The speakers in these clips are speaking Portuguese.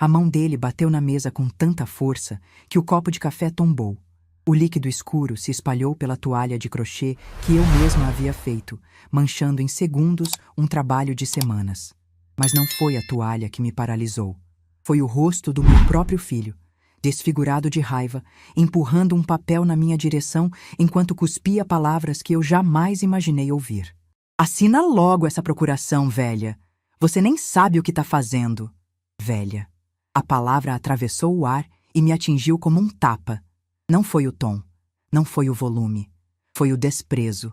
A mão dele bateu na mesa com tanta força que o copo de café tombou. O líquido escuro se espalhou pela toalha de crochê que eu mesma havia feito, manchando em segundos um trabalho de semanas. Mas não foi a toalha que me paralisou. Foi o rosto do meu próprio filho, desfigurado de raiva, empurrando um papel na minha direção enquanto cuspia palavras que eu jamais imaginei ouvir. "Assina logo essa procuração, velha. Você nem sabe o que está fazendo." Velha. A palavra atravessou o ar e me atingiu como um tapa. Não foi o tom, não foi o volume, foi o desprezo.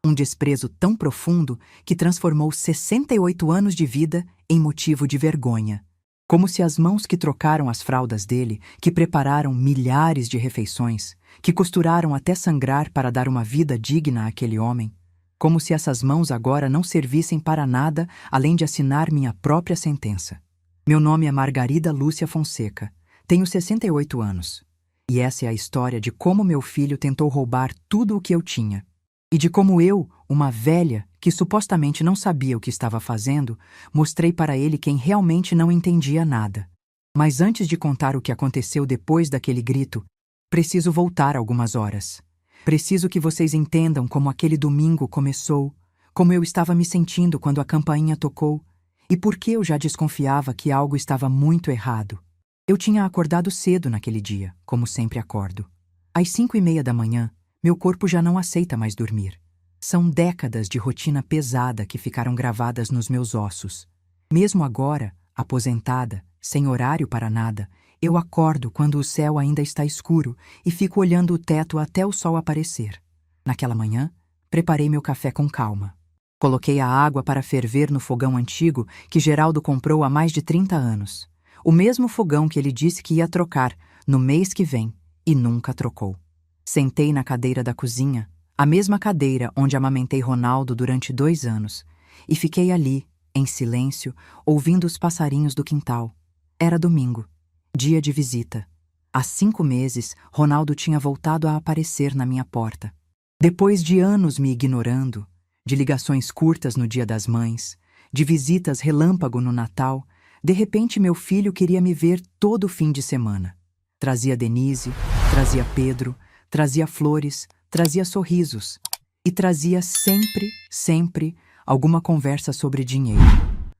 Um desprezo tão profundo que transformou 68 anos de vida em motivo de vergonha. Como se as mãos que trocaram as fraldas dele, que prepararam milhares de refeições, que costuraram até sangrar para dar uma vida digna àquele homem, como se essas mãos agora não servissem para nada além de assinar minha própria sentença. Meu nome é Margarida Lúcia Fonseca, tenho 68 anos. E essa é a história de como meu filho tentou roubar tudo o que eu tinha. E de como eu, uma velha que supostamente não sabia o que estava fazendo, mostrei para ele quem realmente não entendia nada. Mas antes de contar o que aconteceu depois daquele grito, preciso voltar algumas horas. Preciso que vocês entendam como aquele domingo começou, como eu estava me sentindo quando a campainha tocou, e por que eu já desconfiava que algo estava muito errado. Eu tinha acordado cedo naquele dia, como sempre acordo. Às 5:30 da manhã, meu corpo já não aceita mais dormir. São décadas de rotina pesada que ficaram gravadas nos meus ossos. Mesmo agora, aposentada, sem horário para nada, eu acordo quando o céu ainda está escuro e fico olhando o teto até o sol aparecer. Naquela manhã, preparei meu café com calma. Coloquei a água para ferver no fogão antigo que Geraldo comprou há mais de 30 anos. O mesmo fogão que ele disse que ia trocar no mês que vem e nunca trocou. Sentei na cadeira da cozinha, a mesma cadeira onde amamentei Ronaldo durante 2 anos, e fiquei ali, em silêncio, ouvindo os passarinhos do quintal. Era domingo, dia de visita. Há 5 meses, Ronaldo tinha voltado a aparecer na minha porta. Depois de anos me ignorando, de ligações curtas no Dia das Mães, de visitas relâmpago no Natal, de repente meu filho queria me ver todo fim de semana. Trazia Denise, trazia Pedro, trazia flores, trazia sorrisos. E trazia sempre, alguma conversa sobre dinheiro.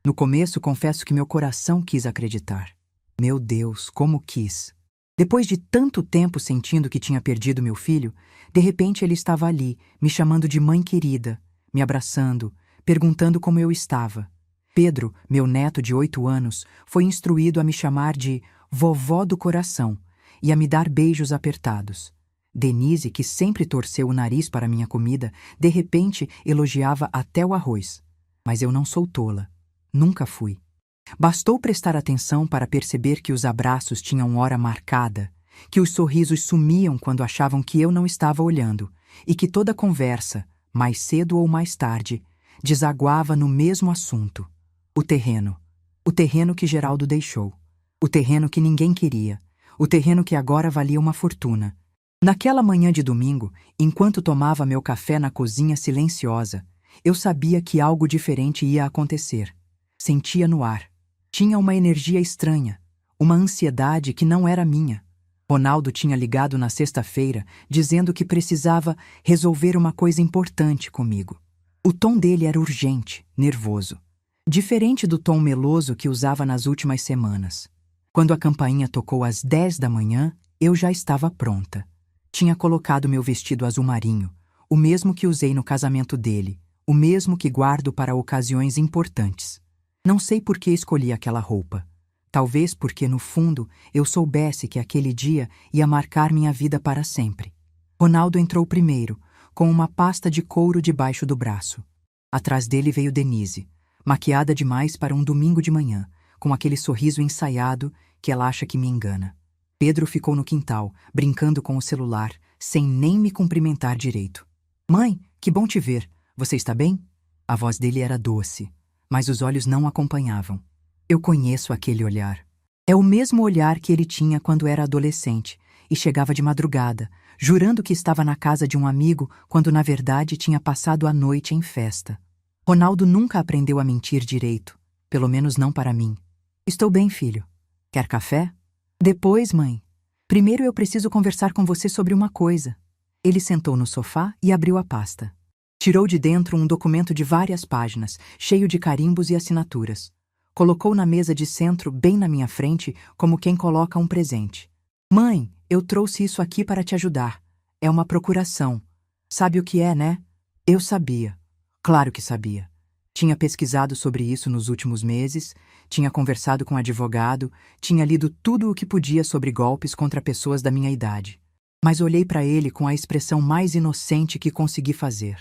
No começo, confesso que meu coração quis acreditar. Meu Deus, como quis! Depois de tanto tempo sentindo que tinha perdido meu filho, de repente ele estava ali, me chamando de mãe querida, me abraçando, perguntando como eu estava. Pedro, meu neto de 8 anos, foi instruído a me chamar de vovó do coração e a me dar beijos apertados. Denise, que sempre torceu o nariz para minha comida, de repente elogiava até o arroz. Mas eu não sou tola. Nunca fui. Bastou prestar atenção para perceber que os abraços tinham hora marcada, que os sorrisos sumiam quando achavam que eu não estava olhando e que toda conversa, mais cedo ou mais tarde, desaguava no mesmo assunto. O terreno. O terreno que Geraldo deixou. O terreno que ninguém queria. O terreno que agora valia uma fortuna. Naquela manhã de domingo, enquanto tomava meu café na cozinha silenciosa, eu sabia que algo diferente ia acontecer. Sentia no ar. Tinha uma energia estranha, uma ansiedade que não era minha. Ronaldo tinha ligado na sexta-feira, dizendo que precisava resolver uma coisa importante comigo. O tom dele era urgente, nervoso. Diferente do tom meloso que usava nas últimas semanas. Quando a campainha tocou às 10 da manhã, eu já estava pronta. Tinha colocado meu vestido azul marinho, o mesmo que usei no casamento dele, o mesmo que guardo para ocasiões importantes. Não sei por que escolhi aquela roupa. Talvez porque, no fundo, eu soubesse que aquele dia ia marcar minha vida para sempre. Ronaldo entrou primeiro, com uma pasta de couro debaixo do braço. Atrás dele veio Denise, maquiada demais para um domingo de manhã, com aquele sorriso ensaiado que ela acha que me engana. Pedro ficou no quintal, brincando com o celular, sem nem me cumprimentar direito. "Mãe, que bom te ver. Você está bem?" A voz dele era doce, mas os olhos não acompanhavam. Eu conheço aquele olhar. É o mesmo olhar que ele tinha quando era adolescente e chegava de madrugada, jurando que estava na casa de um amigo quando na verdade tinha passado a noite em festa. Ronaldo nunca aprendeu a mentir direito, pelo menos não para mim. "Estou bem, filho." Quer café? Depois, mãe. Primeiro eu preciso conversar com você sobre uma coisa. Ele sentou no sofá e abriu a pasta. Tirou de dentro um documento de várias páginas, cheio de carimbos e assinaturas. Colocou na mesa de centro, bem na minha frente, como quem coloca um presente. Mãe, eu trouxe isso aqui para te ajudar. É uma procuração. Sabe o que é, né? Eu sabia. Claro que sabia. Tinha pesquisado sobre isso nos últimos meses, tinha conversado com um advogado, tinha lido tudo o que podia sobre golpes contra pessoas da minha idade. Mas olhei para ele com a expressão mais inocente que consegui fazer.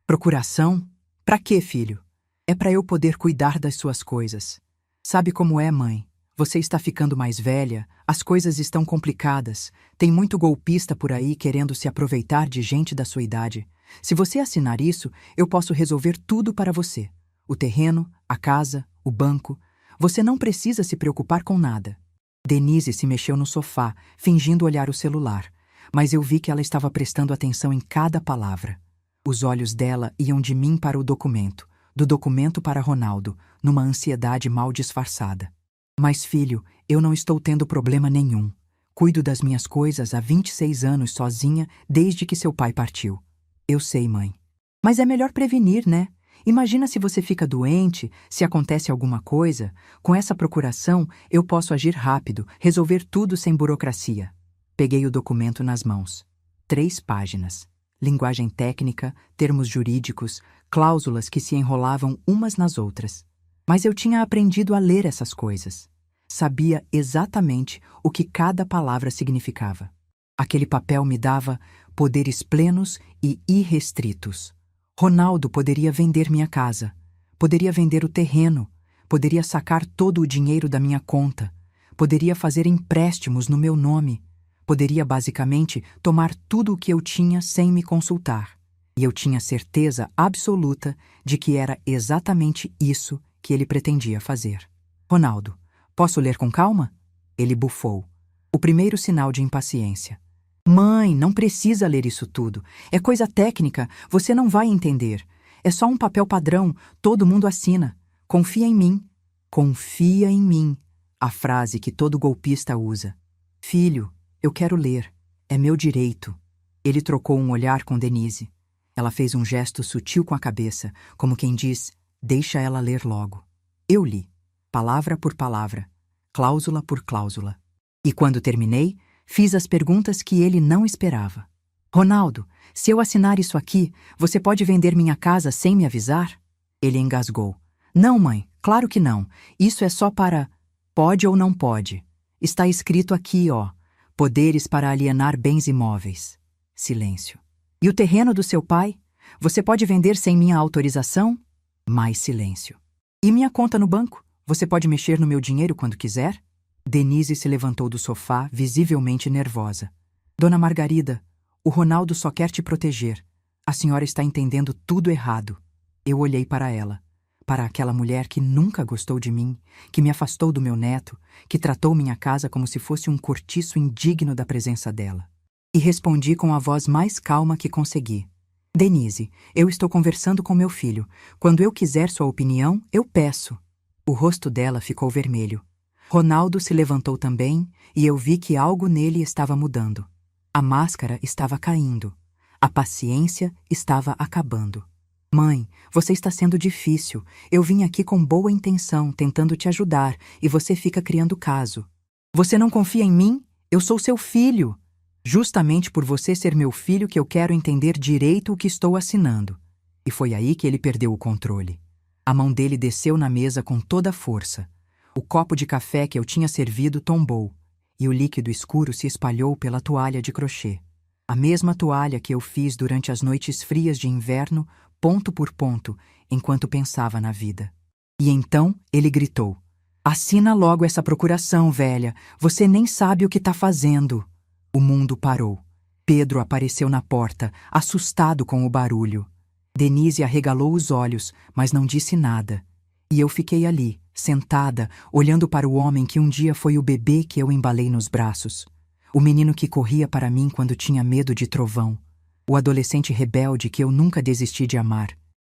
Procuração? Pra quê, filho? É para eu poder cuidar das suas coisas. Sabe como é, mãe? Você está ficando mais velha, as coisas estão complicadas, tem muito golpista por aí querendo se aproveitar de gente da sua idade. Se você assinar isso, eu posso resolver tudo para você. O terreno, a casa, o banco. Você não precisa se preocupar com nada. Denise se mexeu no sofá, fingindo olhar o celular, mas eu vi que ela estava prestando atenção em cada palavra. Os olhos dela iam de mim para o documento, do documento para Ronaldo, numa ansiedade mal disfarçada. Mas, filho, eu não estou tendo problema nenhum. Cuido das minhas coisas há 26 anos sozinha, desde que seu pai partiu. Eu sei, mãe. Mas é melhor prevenir, né? Imagina se você fica doente, se acontece alguma coisa. Com essa procuração, eu posso agir rápido, resolver tudo sem burocracia. Peguei o documento nas mãos. 3 páginas. Linguagem técnica, termos jurídicos, cláusulas que se enrolavam umas nas outras. Mas eu tinha aprendido a ler essas coisas. Sabia exatamente o que cada palavra significava. Aquele papel me dava poderes plenos e irrestritos. Ronaldo poderia vender minha casa, poderia vender o terreno, poderia sacar todo o dinheiro da minha conta, poderia fazer empréstimos no meu nome, poderia basicamente tomar tudo o que eu tinha sem me consultar. E eu tinha certeza absoluta de que era exatamente isso que ele pretendia fazer. Ronaldo, posso ler com calma? Ele bufou. O primeiro sinal de impaciência. Mãe, não precisa ler isso tudo. É coisa técnica, você não vai entender. É só um papel padrão, todo mundo assina. Confia em mim. Confia em mim. A frase que todo golpista usa. Filho, eu quero ler. É meu direito. Ele trocou um olhar com Denise. Ela fez um gesto sutil com a cabeça, como quem diz, deixa ela ler logo. Eu li, palavra por palavra, cláusula por cláusula. E quando terminei, fiz as perguntas que ele não esperava. Ronaldo, se eu assinar isso aqui, você pode vender minha casa sem me avisar? Ele engasgou. Não, mãe, claro que não. Isso é só para... Pode ou não pode. Está escrito aqui, ó. Poderes para alienar bens imóveis. Silêncio. E o terreno do seu pai? Você pode vender sem minha autorização? Mais silêncio. E minha conta no banco? Você pode mexer no meu dinheiro quando quiser? Denise se levantou do sofá, visivelmente nervosa. Dona Margarida, o Ronaldo só quer te proteger. A senhora está entendendo tudo errado. Eu olhei para ela, para aquela mulher que nunca gostou de mim, que me afastou do meu neto, que tratou minha casa como se fosse um cortiço indigno da presença dela. E respondi com a voz mais calma que consegui. Denise, eu estou conversando com meu filho. Quando eu quiser sua opinião, eu peço. O rosto dela ficou vermelho. Ronaldo se levantou também e eu vi que algo nele estava mudando. A máscara estava caindo. A paciência estava acabando. Mãe, você está sendo difícil. Eu vim aqui com boa intenção, tentando te ajudar, e você fica criando caso. Você não confia em mim? Eu sou seu filho. Justamente por você ser meu filho que eu quero entender direito o que estou assinando. E foi aí que ele perdeu o controle. A mão dele desceu na mesa com toda a força. O copo de café que eu tinha servido tombou, e o líquido escuro se espalhou pela toalha de crochê. A mesma toalha que eu fiz durante as noites frias de inverno, ponto por ponto, enquanto pensava na vida. E então ele gritou. Assina logo essa procuração, velha. Você nem sabe o que está fazendo. O mundo parou. Pedro apareceu na porta, assustado com o barulho. Denise arregalou os olhos, mas não disse nada. E eu fiquei ali, sentada, olhando para o homem que um dia foi o bebê que eu embalei nos braços. O menino que corria para mim quando tinha medo de trovão. O adolescente rebelde que eu nunca desisti de amar.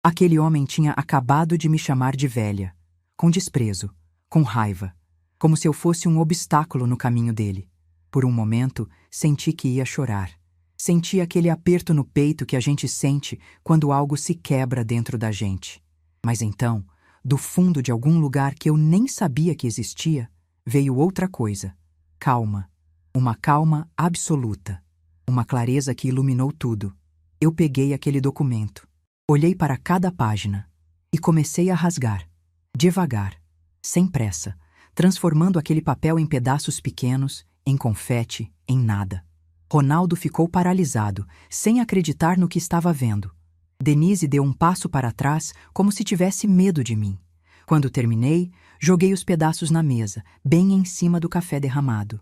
Aquele homem tinha acabado de me chamar de velha. Com desprezo, com raiva. como se eu fosse um obstáculo no caminho dele. Por um momento, senti que ia chorar. Senti aquele aperto no peito que a gente sente quando algo se quebra dentro da gente. Mas então, do fundo de algum lugar que eu nem sabia que existia, veio outra coisa. Calma. Uma calma absoluta. Uma clareza que iluminou tudo. Eu peguei aquele documento. Olhei para cada página. E comecei a rasgar. Devagar. Sem pressa. Transformando aquele papel em pedaços pequenos, em confete, em nada. Ronaldo ficou paralisado, sem acreditar no que estava vendo. Denise deu um passo para trás, como se tivesse medo de mim. Quando terminei, joguei os pedaços na mesa, bem em cima do café derramado.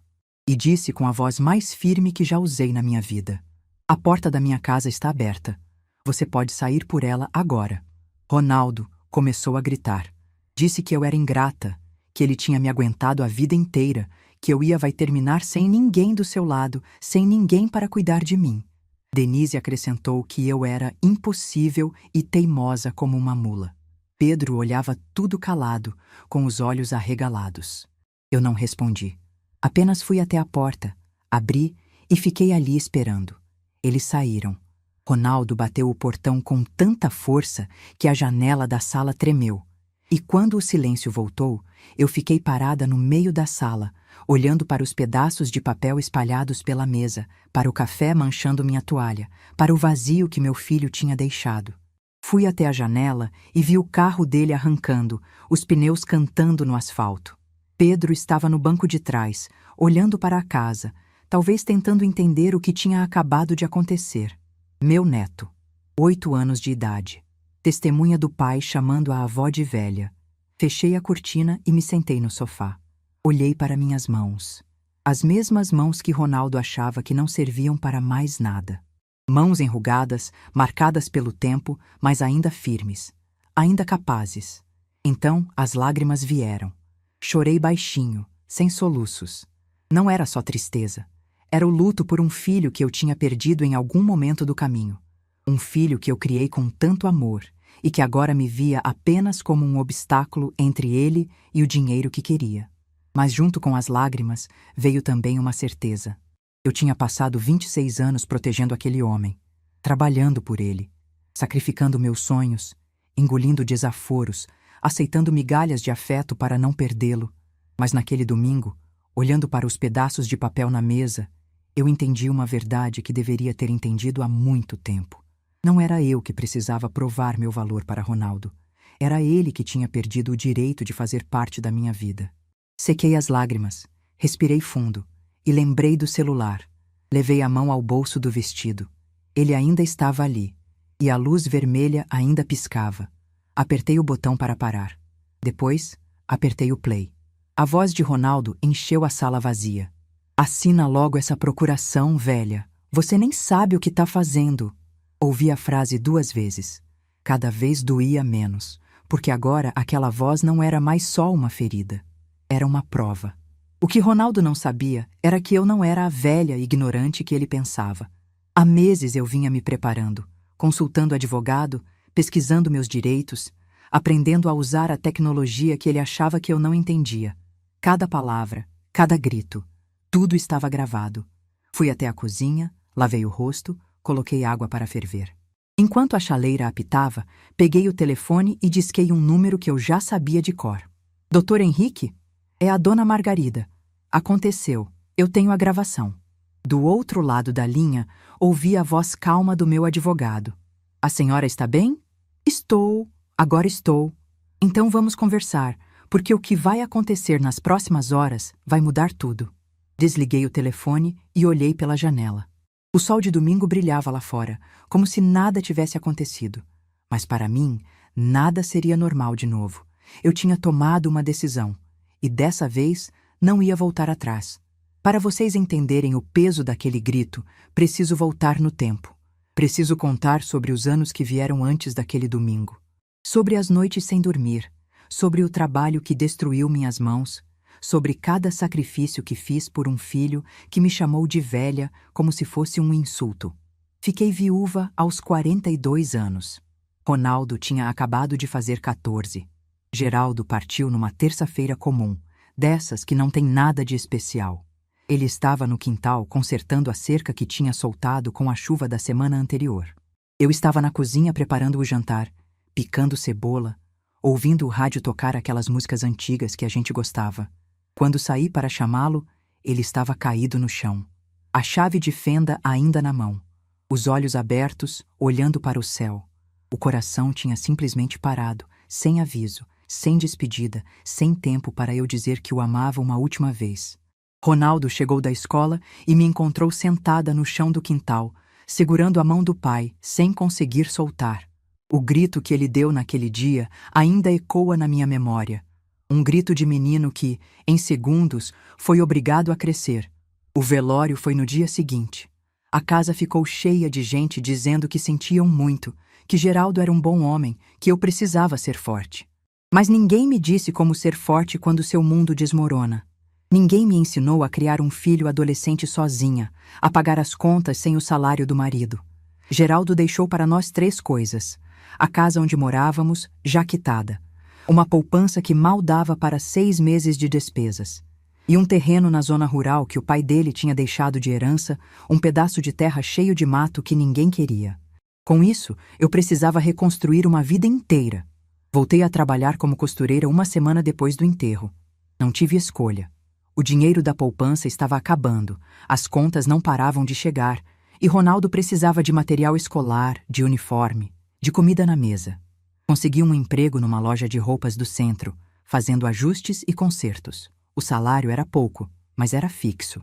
E disse com a voz mais firme que já usei na minha vida: "A porta da minha casa está aberta. Você pode sair por ela agora." Ronaldo começou a gritar. Disse que eu era ingrata, que ele tinha me aguentado a vida inteira, que vai terminar sem ninguém do seu lado, sem ninguém para cuidar de mim. Denise acrescentou que eu era impossível e teimosa como uma mula. Pedro olhava tudo calado, com os olhos arregalados. Eu não respondi. Apenas fui até a porta, abri e fiquei ali esperando. Eles saíram. Ronaldo bateu o portão com tanta força que a janela da sala tremeu. E quando o silêncio voltou, eu fiquei parada no meio da sala, olhando para os pedaços de papel espalhados pela mesa, para o café manchando minha toalha, para o vazio que meu filho tinha deixado. Fui até a janela e vi o carro dele arrancando, os pneus cantando no asfalto. Pedro estava no banco de trás, olhando para a casa, talvez tentando entender o que tinha acabado de acontecer. Meu neto, 8 anos de idade. Testemunha do pai chamando a avó de velha. Fechei a cortina e me sentei no sofá. Olhei para minhas mãos. As mesmas mãos que Ronaldo achava que não serviam para mais nada. Mãos enrugadas, marcadas pelo tempo, mas ainda firmes. Ainda capazes. Então as lágrimas vieram. Chorei baixinho, sem soluços. Não era só tristeza. Era o luto por um filho que eu tinha perdido em algum momento do caminho. Um filho que eu criei com tanto amor e que agora me via apenas como um obstáculo entre ele e o dinheiro que queria. Mas junto com as lágrimas veio também uma certeza. Eu tinha passado 26 anos protegendo aquele homem, trabalhando por ele, sacrificando meus sonhos, engolindo desaforos, aceitando migalhas de afeto para não perdê-lo. Mas naquele domingo, olhando para os pedaços de papel na mesa, eu entendi uma verdade que deveria ter entendido há muito tempo. Não era eu que precisava provar meu valor para Ronaldo. Era ele que tinha perdido o direito de fazer parte da minha vida. Sequei as lágrimas, respirei fundo e lembrei do celular. Levei a mão ao bolso do vestido. Ele ainda estava ali, e a luz vermelha ainda piscava. Apertei o botão para parar. Depois, apertei o play. A voz de Ronaldo encheu a sala vazia. "Assina logo essa procuração, velha. Você nem sabe o que está fazendo." Ouvi a frase 2 vezes. Cada vez doía menos, porque agora aquela voz não era mais só uma ferida. Era uma prova. O que Ronaldo não sabia era que eu não era a velha ignorante que ele pensava. Há meses eu vinha me preparando, consultando advogado, pesquisando meus direitos, aprendendo a usar a tecnologia que ele achava que eu não entendia. Cada palavra, cada grito, tudo estava gravado. Fui até a cozinha, lavei o rosto, coloquei água para ferver. Enquanto a chaleira apitava, peguei o telefone e disquei um número que eu já sabia de cor. "Doutor Henrique? É a dona Margarida. Aconteceu. Eu tenho a gravação." Do outro lado da linha, ouvi a voz calma do meu advogado. "A senhora está bem?" "Estou. Agora estou." "Então vamos conversar, porque o que vai acontecer nas próximas horas vai mudar tudo." Desliguei o telefone e olhei pela janela. O sol de domingo brilhava lá fora, como se nada tivesse acontecido. Mas para mim, nada seria normal de novo. Eu tinha tomado uma decisão, e dessa vez não ia voltar atrás. Para vocês entenderem o peso daquele grito, preciso voltar no tempo. Preciso contar sobre os anos que vieram antes daquele domingo. Sobre as noites sem dormir, sobre o trabalho que destruiu minhas mãos, sobre cada sacrifício que fiz por um filho que me chamou de velha como se fosse um insulto. Fiquei viúva aos 42 anos. Ronaldo tinha acabado de fazer 14. Geraldo partiu numa terça-feira comum, dessas que não tem nada de especial. Ele estava no quintal consertando a cerca que tinha soltado com a chuva da semana anterior. Eu estava na cozinha preparando o jantar, picando cebola, ouvindo o rádio tocar aquelas músicas antigas que a gente gostava. Quando saí para chamá-lo, ele estava caído no chão, a chave de fenda ainda na mão, os olhos abertos, olhando para o céu. O coração tinha simplesmente parado, sem aviso, sem despedida, sem tempo para eu dizer que o amava uma última vez. Ronaldo chegou da escola e me encontrou sentada no chão do quintal, segurando a mão do pai, sem conseguir soltar. O grito que ele deu naquele dia ainda ecoa na minha memória. Um grito de menino que, em segundos, foi obrigado a crescer. O velório foi no dia seguinte. A casa ficou cheia de gente dizendo que sentiam muito, que Geraldo era um bom homem, que eu precisava ser forte. Mas ninguém me disse como ser forte quando seu mundo desmorona. Ninguém me ensinou a criar um filho adolescente sozinha, a pagar as contas sem o salário do marido. Geraldo deixou para nós 3 coisas: a casa onde morávamos, já quitada, uma poupança que mal dava para 6 meses de despesas, e um terreno na zona rural que o pai dele tinha deixado de herança, um pedaço de terra cheio de mato que ninguém queria. Com isso, eu precisava reconstruir uma vida inteira. Voltei a trabalhar como costureira uma semana depois do enterro. Não tive escolha. O dinheiro da poupança estava acabando, as contas não paravam de chegar, e Ronaldo precisava de material escolar, de uniforme, de comida na mesa. Consegui um emprego numa loja de roupas do centro, fazendo ajustes e consertos. O salário era pouco, mas era fixo.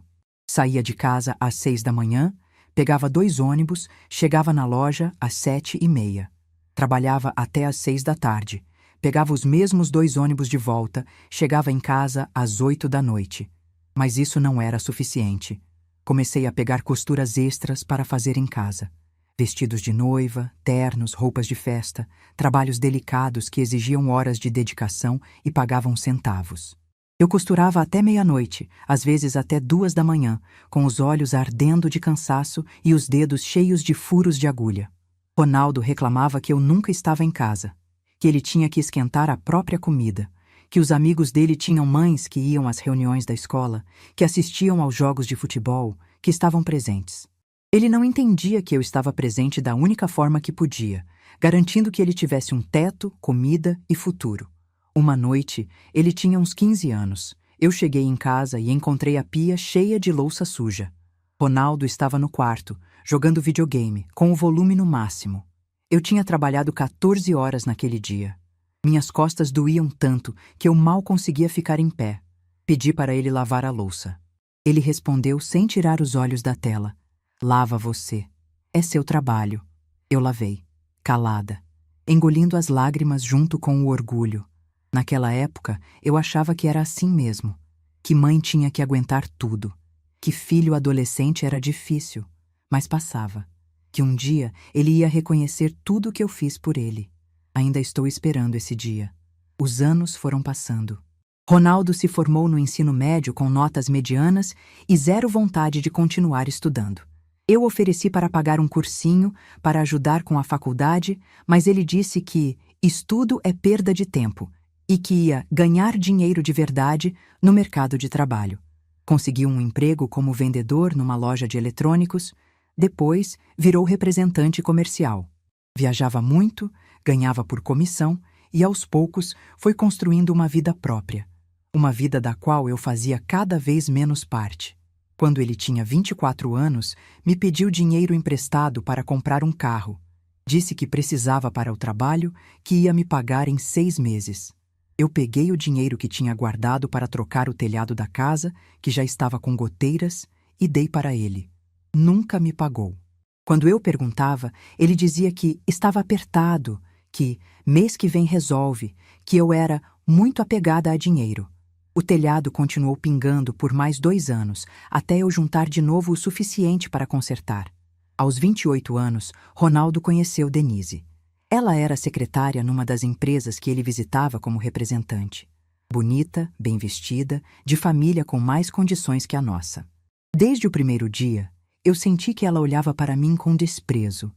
Saía de casa às 6 da manhã, pegava 2 ônibus, chegava na loja às 7h30. Trabalhava até às 6 da tarde. Pegava os mesmos 2 ônibus de volta, chegava em casa às 8 da noite. Mas isso não era suficiente. Comecei a pegar costuras extras para fazer em casa. Vestidos de noiva, ternos, roupas de festa, trabalhos delicados que exigiam horas de dedicação e pagavam centavos. Eu costurava até meia-noite, às vezes até 2 da manhã, com os olhos ardendo de cansaço e os dedos cheios de furos de agulha. Ronaldo reclamava que eu nunca estava em casa, que ele tinha que esquentar a própria comida, que os amigos dele tinham mães que iam às reuniões da escola, que assistiam aos jogos de futebol, que estavam presentes. Ele não entendia que eu estava presente da única forma que podia, garantindo que ele tivesse um teto, comida e futuro. Uma noite, ele tinha uns 15 anos. Eu cheguei em casa e encontrei a pia cheia de louça suja. Ronaldo estava no quarto, jogando videogame, com o volume no máximo. Eu tinha trabalhado 14 horas naquele dia. Minhas costas doíam tanto que eu mal conseguia ficar em pé. Pedi para ele lavar a louça. Ele respondeu sem tirar os olhos da tela: "Lava você. É seu trabalho." Eu lavei, calada, engolindo as lágrimas junto com o orgulho. Naquela época, eu achava que era assim mesmo, que mãe tinha que aguentar tudo, que filho adolescente era difícil, mas passava, que um dia ele ia reconhecer tudo o que eu fiz por ele. Ainda estou esperando esse dia. Os anos foram passando. Ronaldo se formou no ensino médio com notas medianas e zero vontade de continuar estudando. Eu ofereci para pagar um cursinho para ajudar com a faculdade, mas ele disse que estudo é perda de tempo e que ia ganhar dinheiro de verdade no mercado de trabalho. Conseguiu um emprego como vendedor numa loja de eletrônicos, depois virou representante comercial. Viajava muito, ganhava por comissão e, aos poucos, foi construindo uma vida própria. Uma vida da qual eu fazia cada vez menos parte. Quando ele tinha 24 anos, me pediu dinheiro emprestado para comprar um carro. Disse que precisava para o trabalho, que ia me pagar em 6 meses. Eu peguei o dinheiro que tinha guardado para trocar o telhado da casa, que já estava com goteiras, e dei para ele. Nunca me pagou. Quando eu perguntava, ele dizia que estava apertado, que mês que vem resolve, que eu era muito apegada a dinheiro. O telhado continuou pingando por mais 2 anos, até eu juntar de novo o suficiente para consertar. Aos 28 anos, Ronaldo conheceu Denise. Ela era secretária numa das empresas que ele visitava como representante. Bonita, bem vestida, de família com mais condições que a nossa. Desde o primeiro dia, eu senti que ela olhava para mim com desprezo.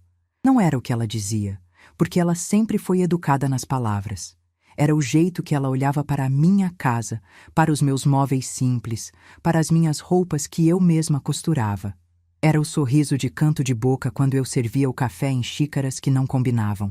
Não era o que ela dizia, porque ela sempre foi educada nas palavras. Era o jeito que ela olhava para a minha casa, para os meus móveis simples, para as minhas roupas que eu mesma costurava. Era o sorriso de canto de boca quando eu servia o café em xícaras que não combinavam.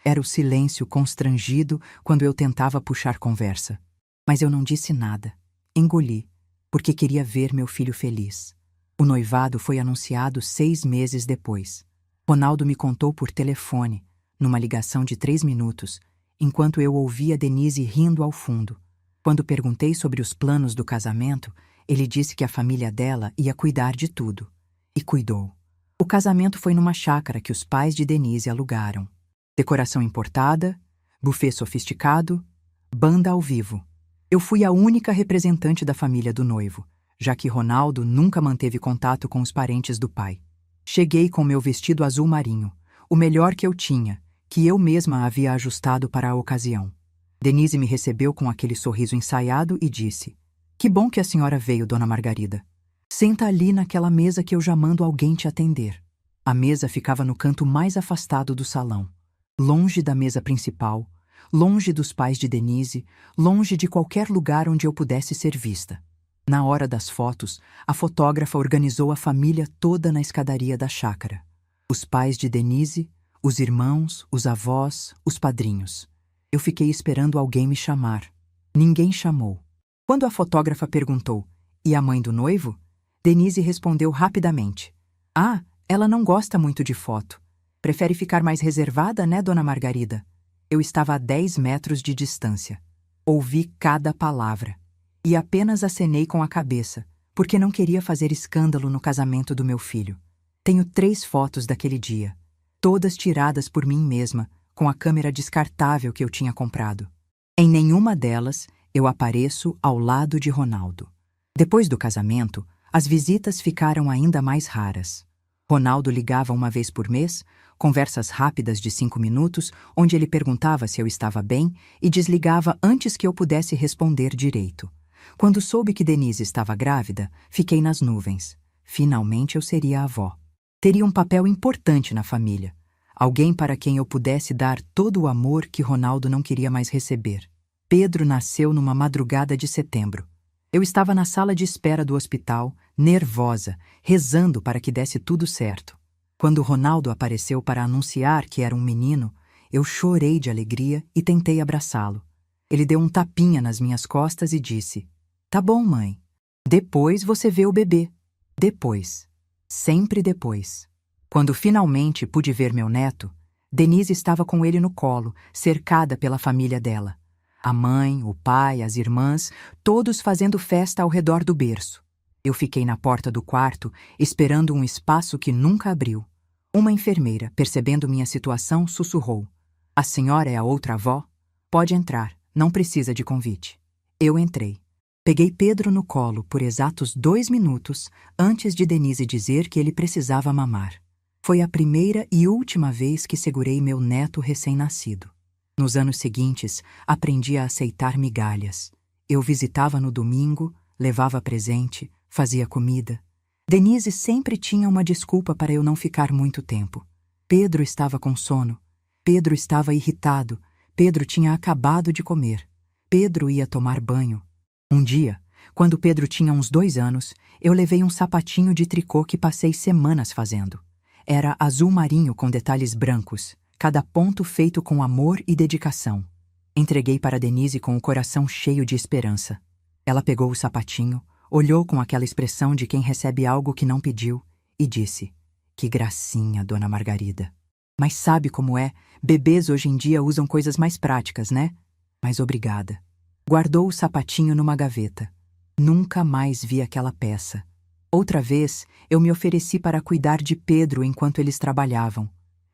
Era o silêncio constrangido quando eu tentava puxar conversa. Mas eu não disse nada. Engoli, porque queria ver meu filho feliz. O noivado foi anunciado 6 meses depois. Ronaldo me contou por telefone, numa ligação de 3 minutos, enquanto eu ouvia Denise rindo ao fundo. Quando perguntei sobre os planos do casamento, ele disse que a família dela ia cuidar de tudo. E cuidou. O casamento foi numa chácara que os pais de Denise alugaram. Decoração importada, buffet sofisticado, banda ao vivo. Eu fui a única representante da família do noivo, já que Ronaldo nunca manteve contato com os parentes do pai. Cheguei com meu vestido azul marinho, o melhor que eu tinha, que eu mesma havia ajustado para a ocasião. Denise me recebeu com aquele sorriso ensaiado e disse: "Que bom que a senhora veio, dona Margarida. Senta ali naquela mesa que eu já mando alguém te atender." A mesa ficava no canto mais afastado do salão, longe da mesa principal, longe dos pais de Denise, longe de qualquer lugar onde eu pudesse ser vista. Na hora das fotos, a fotógrafa organizou a família toda na escadaria da chácara. Os pais de Denise, os irmãos, os avós, os padrinhos. Eu fiquei esperando alguém me chamar. Ninguém chamou. Quando a fotógrafa perguntou: "E a mãe do noivo?", Denise respondeu rapidamente: "Ah, ela não gosta muito de foto. Prefere ficar mais reservada, né, dona Margarida?" Eu estava a 10 metros de distância. Ouvi cada palavra. E apenas acenei com a cabeça, porque não queria fazer escândalo no casamento do meu filho. Tenho 3 fotos daquele dia, todas tiradas por mim mesma, com a câmera descartável que eu tinha comprado. Em nenhuma delas eu apareço ao lado de Ronaldo. Depois do casamento, as visitas ficaram ainda mais raras. Ronaldo ligava uma vez por mês, conversas rápidas de 5 minutos, onde ele perguntava se eu estava bem e desligava antes que eu pudesse responder direito. Quando soube que Denise estava grávida, fiquei nas nuvens. Finalmente eu seria a avó. Teria um papel importante na família. Alguém para quem eu pudesse dar todo o amor que Ronaldo não queria mais receber. Pedro nasceu numa madrugada de setembro. Eu estava na sala de espera do hospital, nervosa, rezando para que desse tudo certo. Quando Ronaldo apareceu para anunciar que era um menino, eu chorei de alegria e tentei abraçá-lo. Ele deu um tapinha nas minhas costas e disse: "Tá bom, mãe. Depois você vê o bebê." Depois. Sempre depois. Quando finalmente pude ver meu neto, Denise estava com ele no colo, cercada pela família dela. A mãe, o pai, as irmãs, todos fazendo festa ao redor do berço. Eu fiquei na porta do quarto, esperando um espaço que nunca abriu. Uma enfermeira, percebendo minha situação, sussurrou: "A senhora é a outra avó? Pode entrar, não precisa de convite." Eu entrei. Peguei Pedro no colo por exatos 2 minutos antes de Denise dizer que ele precisava mamar. Foi a primeira e última vez que segurei meu neto recém-nascido. Nos anos seguintes, aprendi a aceitar migalhas. Eu visitava no domingo, levava presente, fazia comida. Denise sempre tinha uma desculpa para eu não ficar muito tempo. Pedro estava com sono. Pedro estava irritado. Pedro tinha acabado de comer. Pedro ia tomar banho. Um dia, quando Pedro tinha uns 2 anos, eu levei um sapatinho de tricô que passei semanas fazendo. Era azul marinho com detalhes brancos, cada ponto feito com amor e dedicação. Entreguei para Denise com o coração cheio de esperança. Ela pegou o sapatinho, olhou com aquela expressão de quem recebe algo que não pediu e disse: "Que gracinha, dona Margarida. Mas sabe como é? Bebês hoje em dia usam coisas mais práticas, né? Mas obrigada." Guardou o sapatinho numa gaveta. Nunca mais vi aquela peça. Outra vez, eu me ofereci para cuidar de Pedro enquanto eles trabalhavam.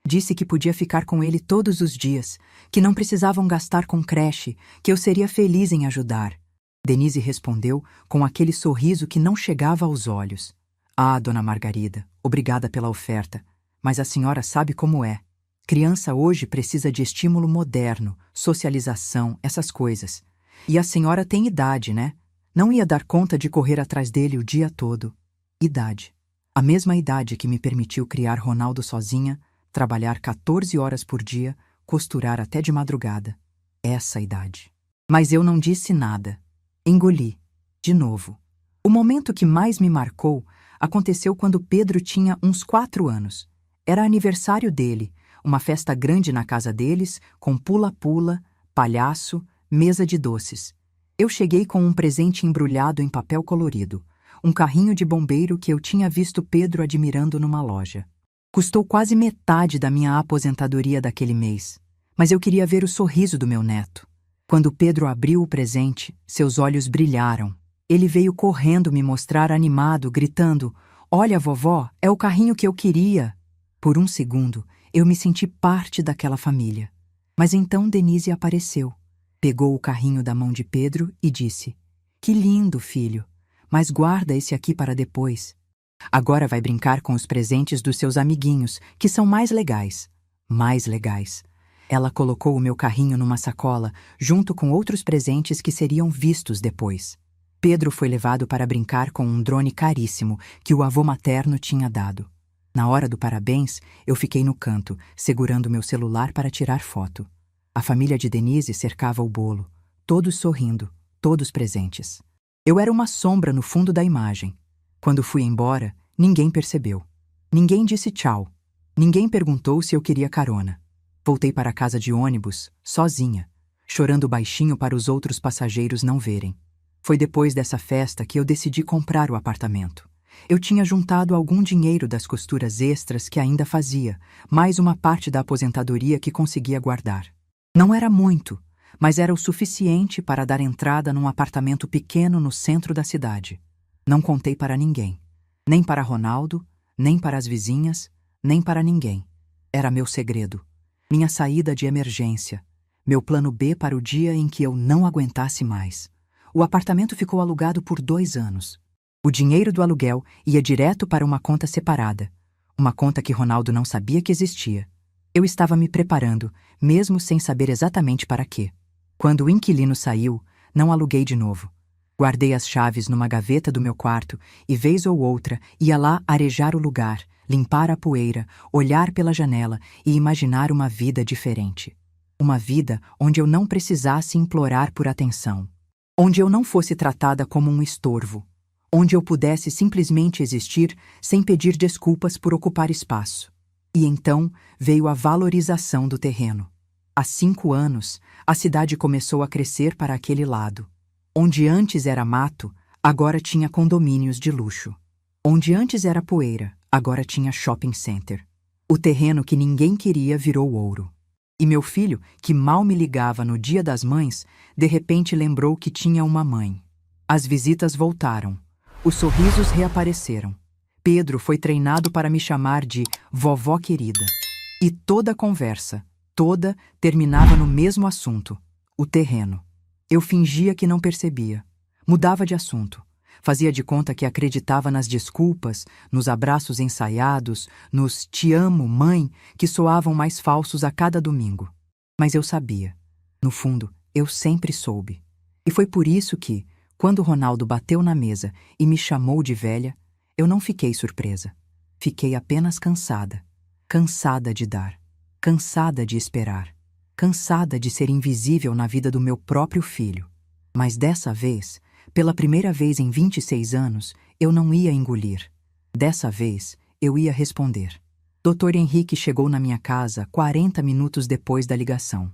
Disse que podia ficar com ele todos os dias, que não precisavam gastar com creche, que eu seria feliz em ajudar. Denise respondeu com aquele sorriso que não chegava aos olhos: "Ah, dona Margarida, obrigada pela oferta, mas a senhora sabe como é. Criança hoje precisa de estímulo moderno, socialização, essas coisas. E a senhora tem idade, né? Não ia dar conta de correr atrás dele o dia todo." Idade. A mesma idade que me permitiu criar Ronaldo sozinha, trabalhar 14 horas por dia, costurar até de madrugada. essa idade. Mas eu não disse nada. Engoli. De novo. O momento que mais me marcou aconteceu quando Pedro tinha uns 4 anos. Era aniversário dele, uma festa grande na casa deles, com pula-pula, palhaço, mesa de doces. Eu cheguei com um presente embrulhado em papel colorido, um carrinho de bombeiro que eu tinha visto Pedro admirando numa loja. Custou quase metade da minha aposentadoria daquele mês, mas eu queria ver o sorriso do meu neto. Quando Pedro abriu o presente, seus olhos brilharam. Ele veio correndo me mostrar animado, gritando: "Olha, vovó, é o carrinho que eu queria!" Por um segundo, eu me senti parte daquela família. Mas então Denise apareceu. Pegou o carrinho da mão de Pedro e disse: "Que lindo, filho! Mas guarda esse aqui para depois. Agora vai brincar com os presentes dos seus amiguinhos, que são mais legais." Mais legais. Ela colocou o meu carrinho numa sacola, junto com outros presentes que seriam vistos depois. Pedro foi levado para brincar com um drone caríssimo que o avô materno tinha dado. Na hora do parabéns, eu fiquei no canto, segurando meu celular para tirar foto. A família de Denise cercava o bolo, todos sorrindo, todos presentes. Eu era uma sombra no fundo da imagem. Quando fui embora, ninguém percebeu. Ninguém disse tchau. Ninguém perguntou se eu queria carona. Voltei para casa de ônibus, sozinha, chorando baixinho para os outros passageiros não verem. Foi depois dessa festa que eu decidi comprar o apartamento. Eu tinha juntado algum dinheiro das costuras extras que ainda fazia, mais uma parte da aposentadoria que conseguia guardar. Não era muito, mas era o suficiente para dar entrada num apartamento pequeno no centro da cidade. Não contei para ninguém. Nem para Ronaldo, nem para as vizinhas, nem para ninguém. Era meu segredo. Minha saída de emergência. Meu plano B para o dia em que eu não aguentasse mais. O apartamento ficou alugado por 2 anos. O dinheiro do aluguel ia direto para uma conta separada. Uma conta que Ronaldo não sabia que existia. Eu estava me preparando, mesmo sem saber exatamente para quê. Quando o inquilino saiu, não aluguei de novo. Guardei as chaves numa gaveta do meu quarto e, vez ou outra, ia lá arejar o lugar, limpar a poeira, olhar pela janela e imaginar uma vida diferente. Uma vida onde eu não precisasse implorar por atenção. Onde eu não fosse tratada como um estorvo. Onde eu pudesse simplesmente existir sem pedir desculpas por ocupar espaço. E então veio a valorização do terreno. Há 5 anos, a cidade começou a crescer para aquele lado. Onde antes era mato, agora tinha condomínios de luxo. Onde antes era poeira, agora tinha shopping center. O terreno que ninguém queria virou ouro. E meu filho, que mal me ligava no Dia das Mães, de repente lembrou que tinha uma mãe. As visitas voltaram. Os sorrisos reapareceram. Pedro foi treinado para me chamar de vovó querida. E toda a conversa, toda, terminava no mesmo assunto: o terreno. Eu fingia que não percebia. Mudava de assunto. Fazia de conta que acreditava nas desculpas, nos abraços ensaiados, nos "te amo, mãe", que soavam mais falsos a cada domingo. Mas eu sabia. No fundo, eu sempre soube. E foi por isso que, quando Ronaldo bateu na mesa e me chamou de velha, eu não fiquei surpresa. Fiquei apenas cansada. Cansada de dar. Cansada de esperar. Cansada de ser invisível na vida do meu próprio filho. Mas dessa vez, pela primeira vez em 26 anos, eu não ia engolir. Dessa vez, eu ia responder. Dr. Henrique chegou na minha casa 40 minutos depois da ligação.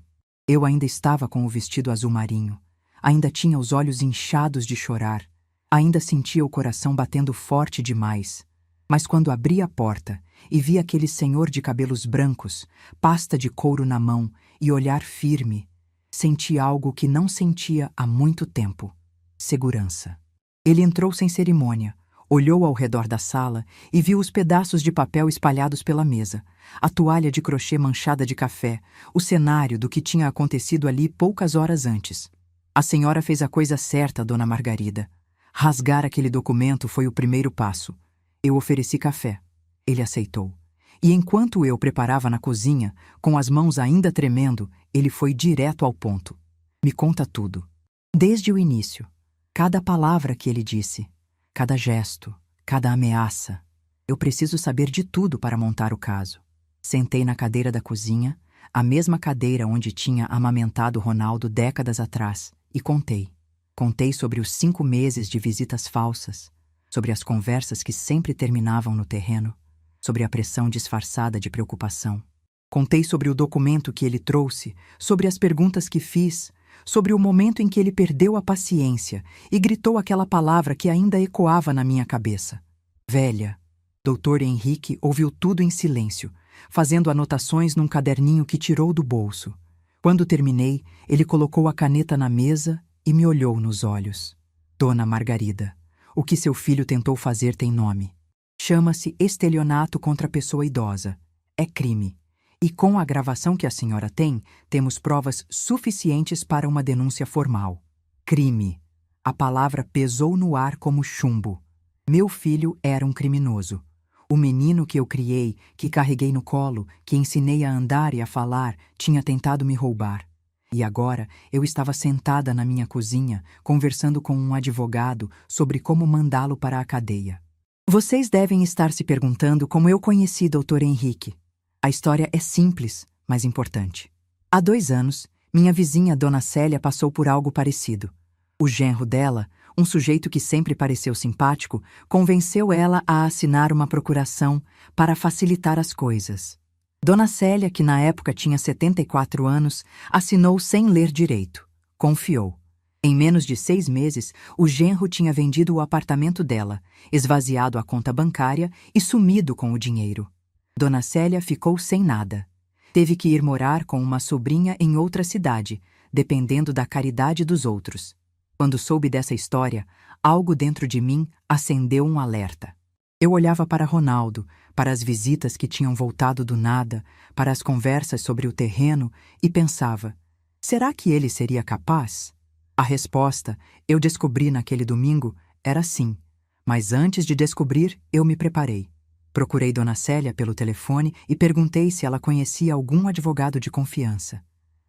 Eu ainda estava com o vestido azul marinho. Ainda tinha os olhos inchados de chorar. Ainda sentia o coração batendo forte demais. Mas quando abri a porta e vi aquele senhor de cabelos brancos, pasta de couro na mão e olhar firme, senti algo que não sentia há muito tempo. Segurança. Ele entrou sem cerimônia, olhou ao redor da sala e viu os pedaços de papel espalhados pela mesa, a toalha de crochê manchada de café, o cenário do que tinha acontecido ali poucas horas antes. A senhora fez a coisa certa, dona Margarida. Rasgar aquele documento foi o primeiro passo. Eu ofereci café. Ele aceitou. E enquanto eu preparava na cozinha, com as mãos ainda tremendo, ele foi direto ao ponto. Me conta tudo. Desde o início. Cada palavra que ele disse. Cada gesto. Cada ameaça. Eu preciso saber de tudo para montar o caso. Sentei na cadeira da cozinha, a mesma cadeira onde tinha amamentado Ronaldo décadas atrás, e contei. Contei sobre os 5 meses de visitas falsas, sobre as conversas que sempre terminavam no terreno, sobre a pressão disfarçada de preocupação. Contei sobre o documento que ele trouxe, sobre as perguntas que fiz, sobre o momento em que ele perdeu a paciência e gritou aquela palavra que ainda ecoava na minha cabeça. Velha. Dr. Henrique ouviu tudo em silêncio, fazendo anotações num caderninho que tirou do bolso. Quando terminei, ele colocou a caneta na mesa e me olhou nos olhos. Dona Margarida, o que seu filho tentou fazer tem nome. Chama-se estelionato contra pessoa idosa. É crime. E com a gravação que a senhora tem, temos provas suficientes para uma denúncia formal. Crime. A palavra pesou no ar como chumbo. Meu filho era um criminoso. O menino que eu criei, que carreguei no colo, que ensinei a andar e a falar, tinha tentado me roubar. E agora eu estava sentada na minha cozinha, conversando com um advogado sobre como mandá-lo para a cadeia. Vocês devem estar se perguntando como eu conheci Dr. Henrique. A história é simples, mas importante. Há 2 anos, minha vizinha Dona Célia passou por algo parecido. O genro dela, um sujeito que sempre pareceu simpático, convenceu ela a assinar uma procuração para facilitar as coisas. Dona Célia, que na época tinha 74 anos, assinou sem ler direito. Confiou. Em menos de 6 meses, o genro tinha vendido o apartamento dela, esvaziado a conta bancária e sumido com o dinheiro. Dona Célia ficou sem nada. Teve que ir morar com uma sobrinha em outra cidade, dependendo da caridade dos outros. Quando soube dessa história, algo dentro de mim acendeu um alerta. Eu olhava para Ronaldo, para as visitas que tinham voltado do nada, para as conversas sobre o terreno e pensava: será que ele seria capaz? A resposta, eu descobri naquele domingo, era sim. Mas antes de descobrir, eu me preparei. Procurei Dona Célia pelo telefone e perguntei se ela conhecia algum advogado de confiança.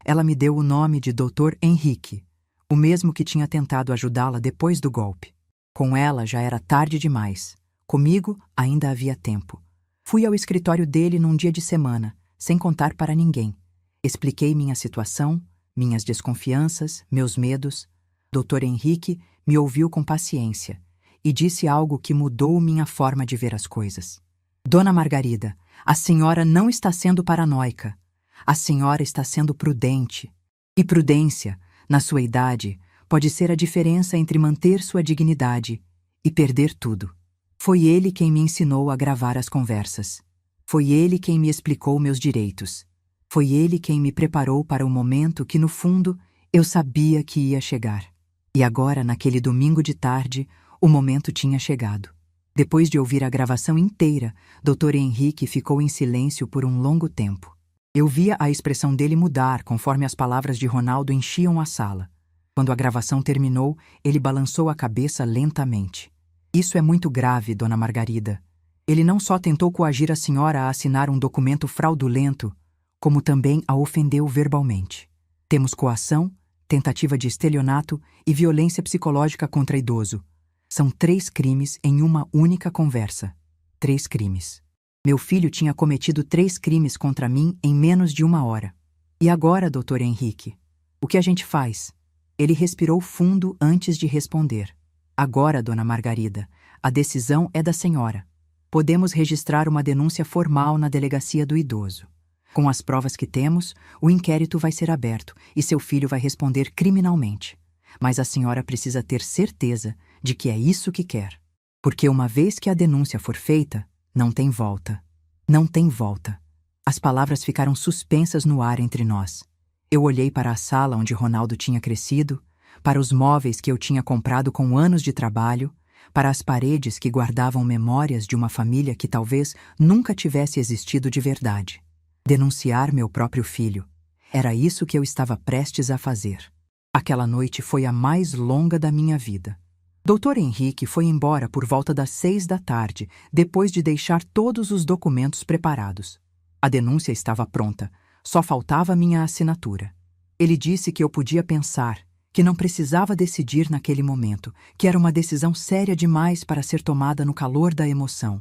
Ela me deu o nome de Dr. Henrique, o mesmo que tinha tentado ajudá-la depois do golpe. Com ela já era tarde demais. Comigo ainda havia tempo. Fui ao escritório dele num dia de semana, sem contar para ninguém. Expliquei minha situação, minhas desconfianças, meus medos. Dr. Henrique me ouviu com paciência e disse algo que mudou minha forma de ver as coisas. Dona Margarida, a senhora não está sendo paranoica. A senhora está sendo prudente. E prudência, na sua idade, pode ser a diferença entre manter sua dignidade e perder tudo. Foi ele quem me ensinou a gravar as conversas. Foi ele quem me explicou meus direitos. Foi ele quem me preparou para o momento que, no fundo, eu sabia que ia chegar. E agora, naquele domingo de tarde, o momento tinha chegado. Depois de ouvir a gravação inteira, Dr. Henrique ficou em silêncio por um longo tempo. Eu via a expressão dele mudar conforme as palavras de Ronaldo enchiam a sala. Quando a gravação terminou, ele balançou a cabeça lentamente. Isso é muito grave, Dona Margarida. Ele não só tentou coagir a senhora a assinar um documento fraudulento, como também a ofendeu verbalmente. Temos coação, tentativa de estelionato e violência psicológica contra idoso. São 3 crimes em uma única conversa. 3 crimes. Meu filho tinha cometido 3 crimes contra mim em menos de 1 hora. E agora, Dr. Henrique? O que a gente faz? Ele respirou fundo antes de responder. Agora, Dona Margarida, a decisão é da senhora. Podemos registrar uma denúncia formal na delegacia do idoso. Com as provas que temos, o inquérito vai ser aberto e seu filho vai responder criminalmente. Mas a senhora precisa ter certeza de que é isso que quer. Porque uma vez que a denúncia for feita, não tem volta. Não tem volta. As palavras ficaram suspensas no ar entre nós. Eu olhei para a sala onde Ronaldo tinha crescido, para os móveis que eu tinha comprado com anos de trabalho, para as paredes que guardavam memórias de uma família que talvez nunca tivesse existido de verdade. Denunciar meu próprio filho. Era isso que eu estava prestes a fazer. Aquela noite foi a mais longa da minha vida. Dr. Henrique foi embora por volta das 6 da tarde, depois de deixar todos os documentos preparados. A denúncia estava pronta, só faltava minha assinatura. Ele disse que eu podia pensar, que não precisava decidir naquele momento, que era uma decisão séria demais para ser tomada no calor da emoção.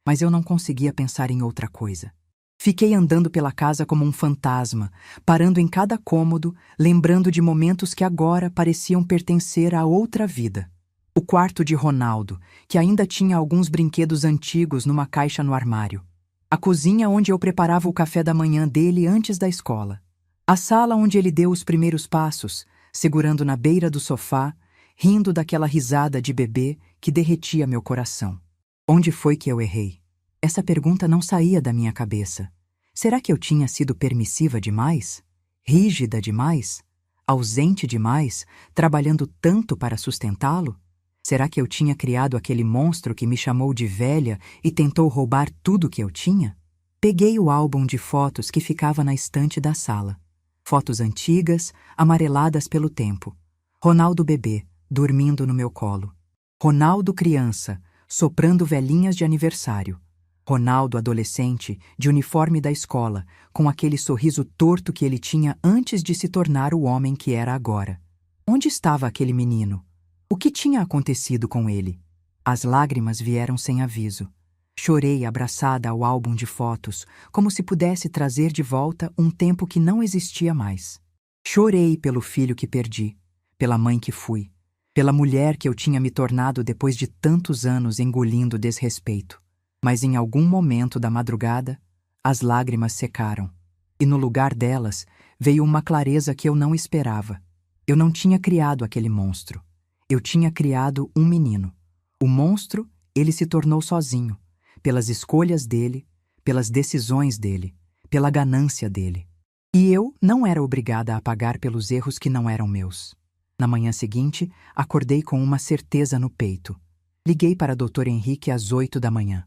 Mas eu não conseguia pensar em outra coisa. Fiquei andando pela casa como um fantasma, parando em cada cômodo, lembrando de momentos que agora pareciam pertencer a outra vida. O quarto de Ronaldo, que ainda tinha alguns brinquedos antigos numa caixa no armário. A cozinha onde eu preparava o café da manhã dele antes da escola. A sala onde ele deu os primeiros passos, segurando na beira do sofá, rindo daquela risada de bebê que derretia meu coração. Onde foi que eu errei? Essa pergunta não saía da minha cabeça. Será que eu tinha sido permissiva demais? Rígida demais? Ausente demais, trabalhando tanto para sustentá-lo? Será que eu tinha criado aquele monstro que me chamou de velha e tentou roubar tudo que eu tinha? Peguei o álbum de fotos que ficava na estante da sala. Fotos antigas, amareladas pelo tempo. Ronaldo bebê, dormindo no meu colo. Ronaldo criança, soprando velhinhas de aniversário. Ronaldo adolescente, de uniforme da escola, com aquele sorriso torto que ele tinha antes de se tornar o homem que era agora. Onde estava aquele menino? O que tinha acontecido com ele? As lágrimas vieram sem aviso. Chorei abraçada ao álbum de fotos, como se pudesse trazer de volta um tempo que não existia mais. Chorei pelo filho que perdi, pela mãe que fui, pela mulher que eu tinha me tornado depois de tantos anos engolindo desrespeito. Mas em algum momento da madrugada, as lágrimas secaram, e no lugar delas veio uma clareza que eu não esperava. Eu não tinha criado aquele monstro. Eu tinha criado um menino. O monstro, ele se tornou sozinho, pelas escolhas dele, pelas decisões dele, pela ganância dele. E eu não era obrigada a pagar pelos erros que não eram meus. Na manhã seguinte, acordei com uma certeza no peito. Liguei para Dr. Henrique às 8 da manhã.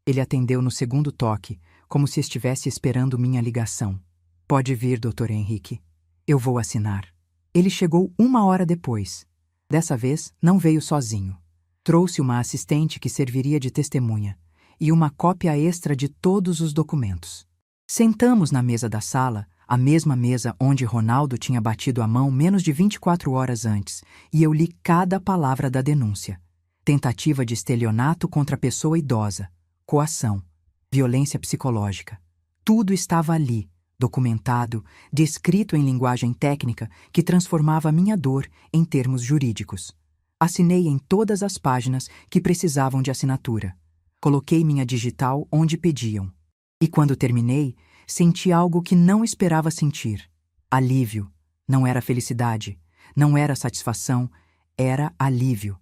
Ele atendeu no segundo toque, como se estivesse esperando minha ligação. Pode vir, Dr. Henrique. Eu vou assinar. Ele chegou 1 hora depois. Dessa vez, não veio sozinho. Trouxe uma assistente que serviria de testemunha e uma cópia extra de todos os documentos. Sentamos na mesa da sala, a mesma mesa onde Ronaldo tinha batido a mão menos de 24 horas antes, e eu li cada palavra da denúncia. Tentativa de estelionato contra pessoa idosa. Coação, violência psicológica. Tudo estava ali, documentado, descrito em linguagem técnica que transformava minha dor em termos jurídicos. Assinei em todas as páginas que precisavam de assinatura. Coloquei minha digital onde pediam. E quando terminei, senti algo que não esperava sentir. Alívio. Não era felicidade, não era satisfação, era alívio.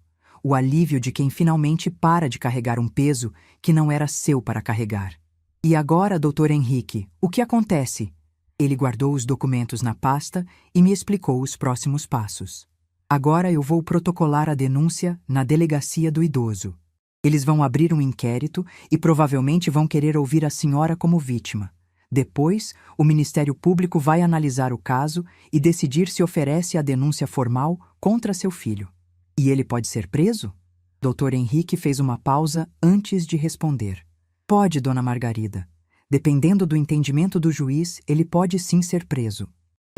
O alívio de quem finalmente para de carregar um peso que não era seu para carregar. E agora, Dr. Henrique, o que acontece? Ele guardou os documentos na pasta e me explicou os próximos passos. Agora eu vou protocolar a denúncia na delegacia do idoso. Eles vão abrir um inquérito e provavelmente vão querer ouvir a senhora como vítima. Depois, o Ministério Público vai analisar o caso e decidir se oferece a denúncia formal contra seu filho. E ele pode ser preso? Dr. Henrique fez uma pausa antes de responder. Pode, Dona Margarida. Dependendo do entendimento do juiz, ele pode sim ser preso.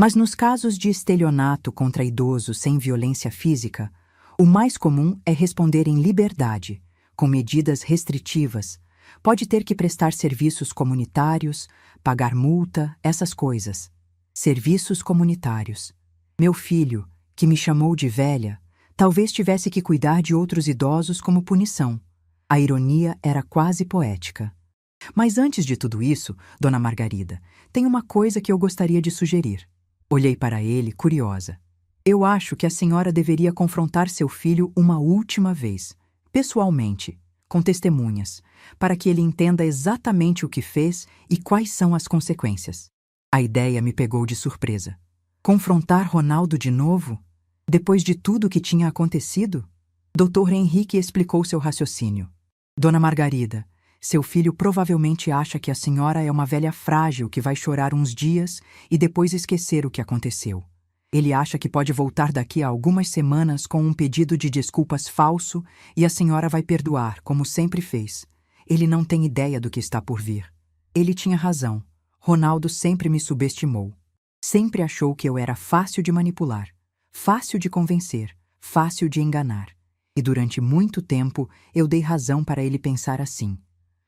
Mas nos casos de estelionato contra idosos sem violência física, o mais comum é responder em liberdade, com medidas restritivas. Pode ter que prestar serviços comunitários, pagar multa, essas coisas. Serviços comunitários. Meu filho, que me chamou de velha, talvez tivesse que cuidar de outros idosos como punição. A ironia era quase poética. Mas antes de tudo isso, Dona Margarida, tem uma coisa que eu gostaria de sugerir. Olhei para ele, curiosa. Eu acho que a senhora deveria confrontar seu filho uma última vez, pessoalmente, com testemunhas, para que ele entenda exatamente o que fez e quais são as consequências. A ideia me pegou de surpresa. Confrontar Ronaldo de novo? Depois de tudo o que tinha acontecido? Dr. Henrique explicou seu raciocínio. Dona Margarida, seu filho provavelmente acha que a senhora é uma velha frágil que vai chorar uns dias e depois esquecer o que aconteceu. Ele acha que pode voltar daqui a algumas semanas com um pedido de desculpas falso e a senhora vai perdoar, como sempre fez. Ele não tem ideia do que está por vir. Ele tinha razão. Ronaldo sempre me subestimou. Sempre achou que eu era fácil de manipular, fácil de convencer, fácil de enganar. E durante muito tempo eu dei razão para ele pensar assim.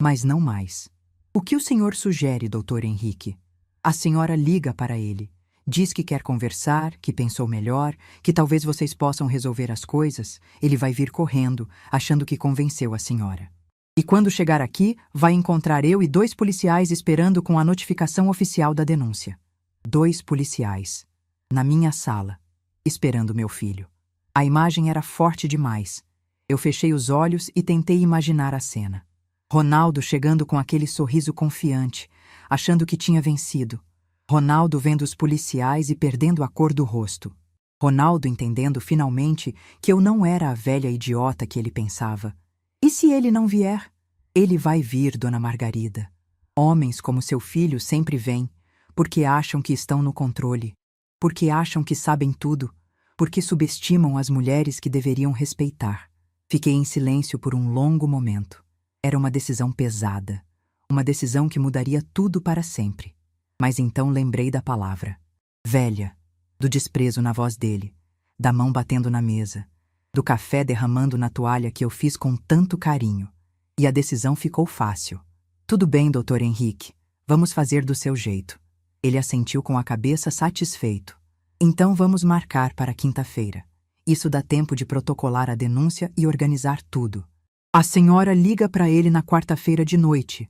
Mas não mais. O que o senhor sugere, doutor Henrique? A senhora liga para ele. Diz que quer conversar, que pensou melhor, que talvez vocês possam resolver as coisas. Ele vai vir correndo, achando que convenceu a senhora. E quando chegar aqui, vai encontrar eu e 2 policiais esperando com a notificação oficial da denúncia. 2 policiais. Na minha sala, esperando meu filho. A imagem era forte demais. Eu fechei os olhos e tentei imaginar a cena. Ronaldo chegando com aquele sorriso confiante, achando que tinha vencido. Ronaldo vendo os policiais e perdendo a cor do rosto. Ronaldo entendendo finalmente que eu não era a velha idiota que ele pensava. E se ele não vier? Ele vai vir, dona Margarida. Homens como seu filho sempre vêm, porque acham que estão no controle, porque acham que sabem tudo, porque subestimam as mulheres que deveriam respeitar. Fiquei em silêncio por um longo momento. Era uma decisão pesada, uma decisão que mudaria tudo para sempre. Mas então lembrei da palavra. Velha, do desprezo na voz dele, da mão batendo na mesa, do café derramando na toalha que eu fiz com tanto carinho. E a decisão ficou fácil. Tudo bem, doutor Henrique, vamos fazer do seu jeito. Ele assentiu com a cabeça satisfeito. Então vamos marcar para quinta-feira. Isso dá tempo de protocolar a denúncia e organizar tudo. A senhora liga para ele na quarta-feira de noite.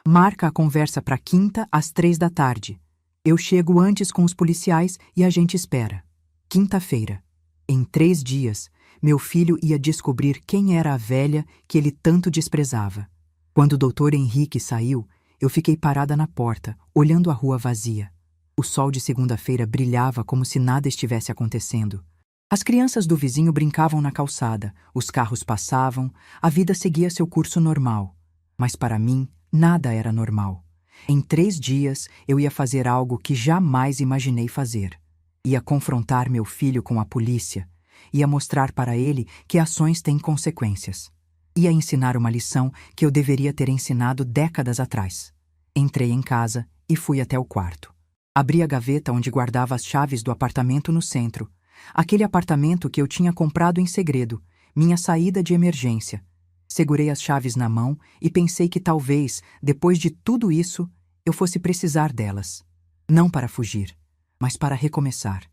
Marca a conversa para quinta às 3 da tarde. Eu chego antes com os policiais e a gente espera. Quinta-feira. Em 3 dias, meu filho ia descobrir quem era a velha que ele tanto desprezava. Quando o doutor Henrique saiu, eu fiquei parada na porta, olhando a rua vazia. O sol de segunda-feira brilhava como se nada estivesse acontecendo. As crianças do vizinho brincavam na calçada, os carros passavam, a vida seguia seu curso normal. Mas para mim, nada era normal. Em 3 dias, eu ia fazer algo que jamais imaginei fazer. Ia confrontar meu filho com a polícia. Ia mostrar para ele que ações têm consequências. Ia ensinar uma lição que eu deveria ter ensinado décadas atrás. Entrei em casa e fui até o quarto. Abri a gaveta onde guardava as chaves do apartamento no centro. Aquele apartamento que eu tinha comprado em segredo, minha saída de emergência. Segurei as chaves na mão e pensei que talvez, depois de tudo isso, eu fosse precisar delas. Não para fugir, mas para recomeçar.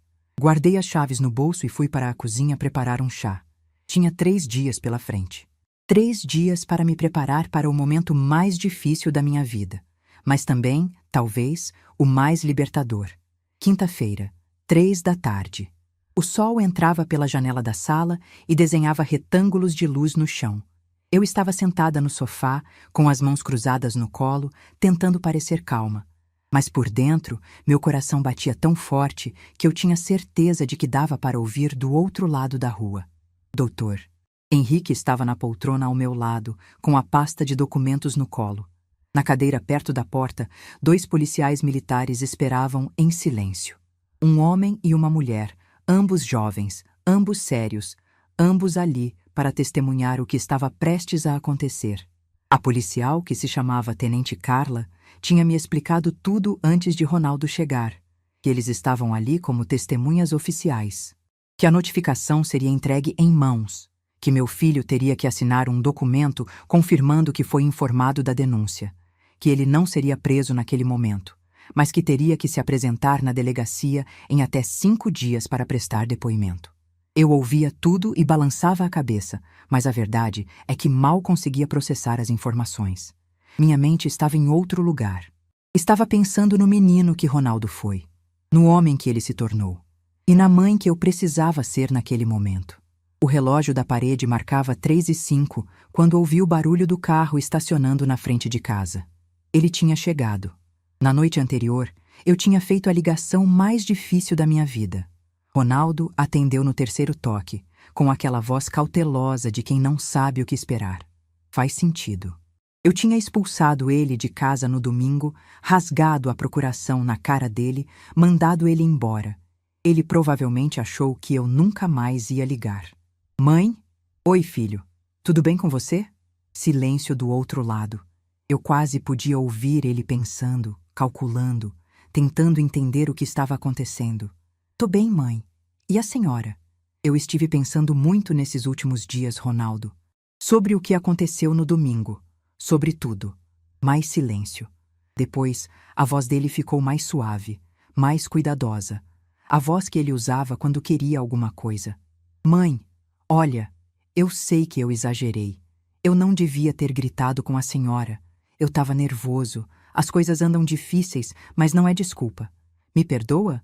Guardei as chaves no bolso e fui para a cozinha preparar um chá. Tinha 3 dias pela frente. 3 dias para me preparar para o momento mais difícil da minha vida, mas também, talvez, o mais libertador. Quinta-feira, 3 da tarde. O sol entrava pela janela da sala e desenhava retângulos de luz no chão. Eu estava sentada no sofá, com as mãos cruzadas no colo, tentando parecer calma. Mas por dentro, meu coração batia tão forte que eu tinha certeza de que dava para ouvir do outro lado da rua. Doutor. Henrique estava na poltrona ao meu lado, com a pasta de documentos no colo. Na cadeira perto da porta, 2 policiais militares esperavam em silêncio. Um homem e uma mulher, ambos jovens, ambos sérios, ambos ali para testemunhar o que estava prestes a acontecer. A policial, que se chamava Tenente Carla, tinha me explicado tudo antes de Ronaldo chegar, que eles estavam ali como testemunhas oficiais, que a notificação seria entregue em mãos, que meu filho teria que assinar um documento confirmando que foi informado da denúncia, que ele não seria preso naquele momento, mas que teria que se apresentar na delegacia em até 5 dias para prestar depoimento. Eu ouvia tudo e balançava a cabeça, mas a verdade é que mal conseguia processar as informações. Minha mente estava em outro lugar. Estava pensando no menino que Ronaldo foi, no homem que ele se tornou, e na mãe que eu precisava ser naquele momento. O relógio da parede marcava 3h05 quando ouvi o barulho do carro estacionando na frente de casa. Ele tinha chegado. Na noite anterior, eu tinha feito a ligação mais difícil da minha vida. Ronaldo atendeu no 3º toque, com aquela voz cautelosa de quem não sabe o que esperar. Faz sentido. Eu tinha expulsado ele de casa no domingo, rasgado a procuração na cara dele, mandado ele embora. Ele provavelmente achou que eu nunca mais ia ligar. Mãe? Oi, filho. Tudo bem com você? Silêncio do outro lado. Eu quase podia ouvir ele pensando, calculando, tentando entender o que estava acontecendo. Tô bem, mãe. E a senhora? Eu estive pensando muito nesses últimos dias, Ronaldo. Sobre o que aconteceu no domingo. Sobre tudo. Mais silêncio. Depois, a voz dele ficou mais suave, mais cuidadosa. A voz que ele usava quando queria alguma coisa. Mãe, olha, eu sei que eu exagerei. Eu não devia ter gritado com a senhora. Eu estava nervoso. As coisas andam difíceis, mas não é desculpa. Me perdoa?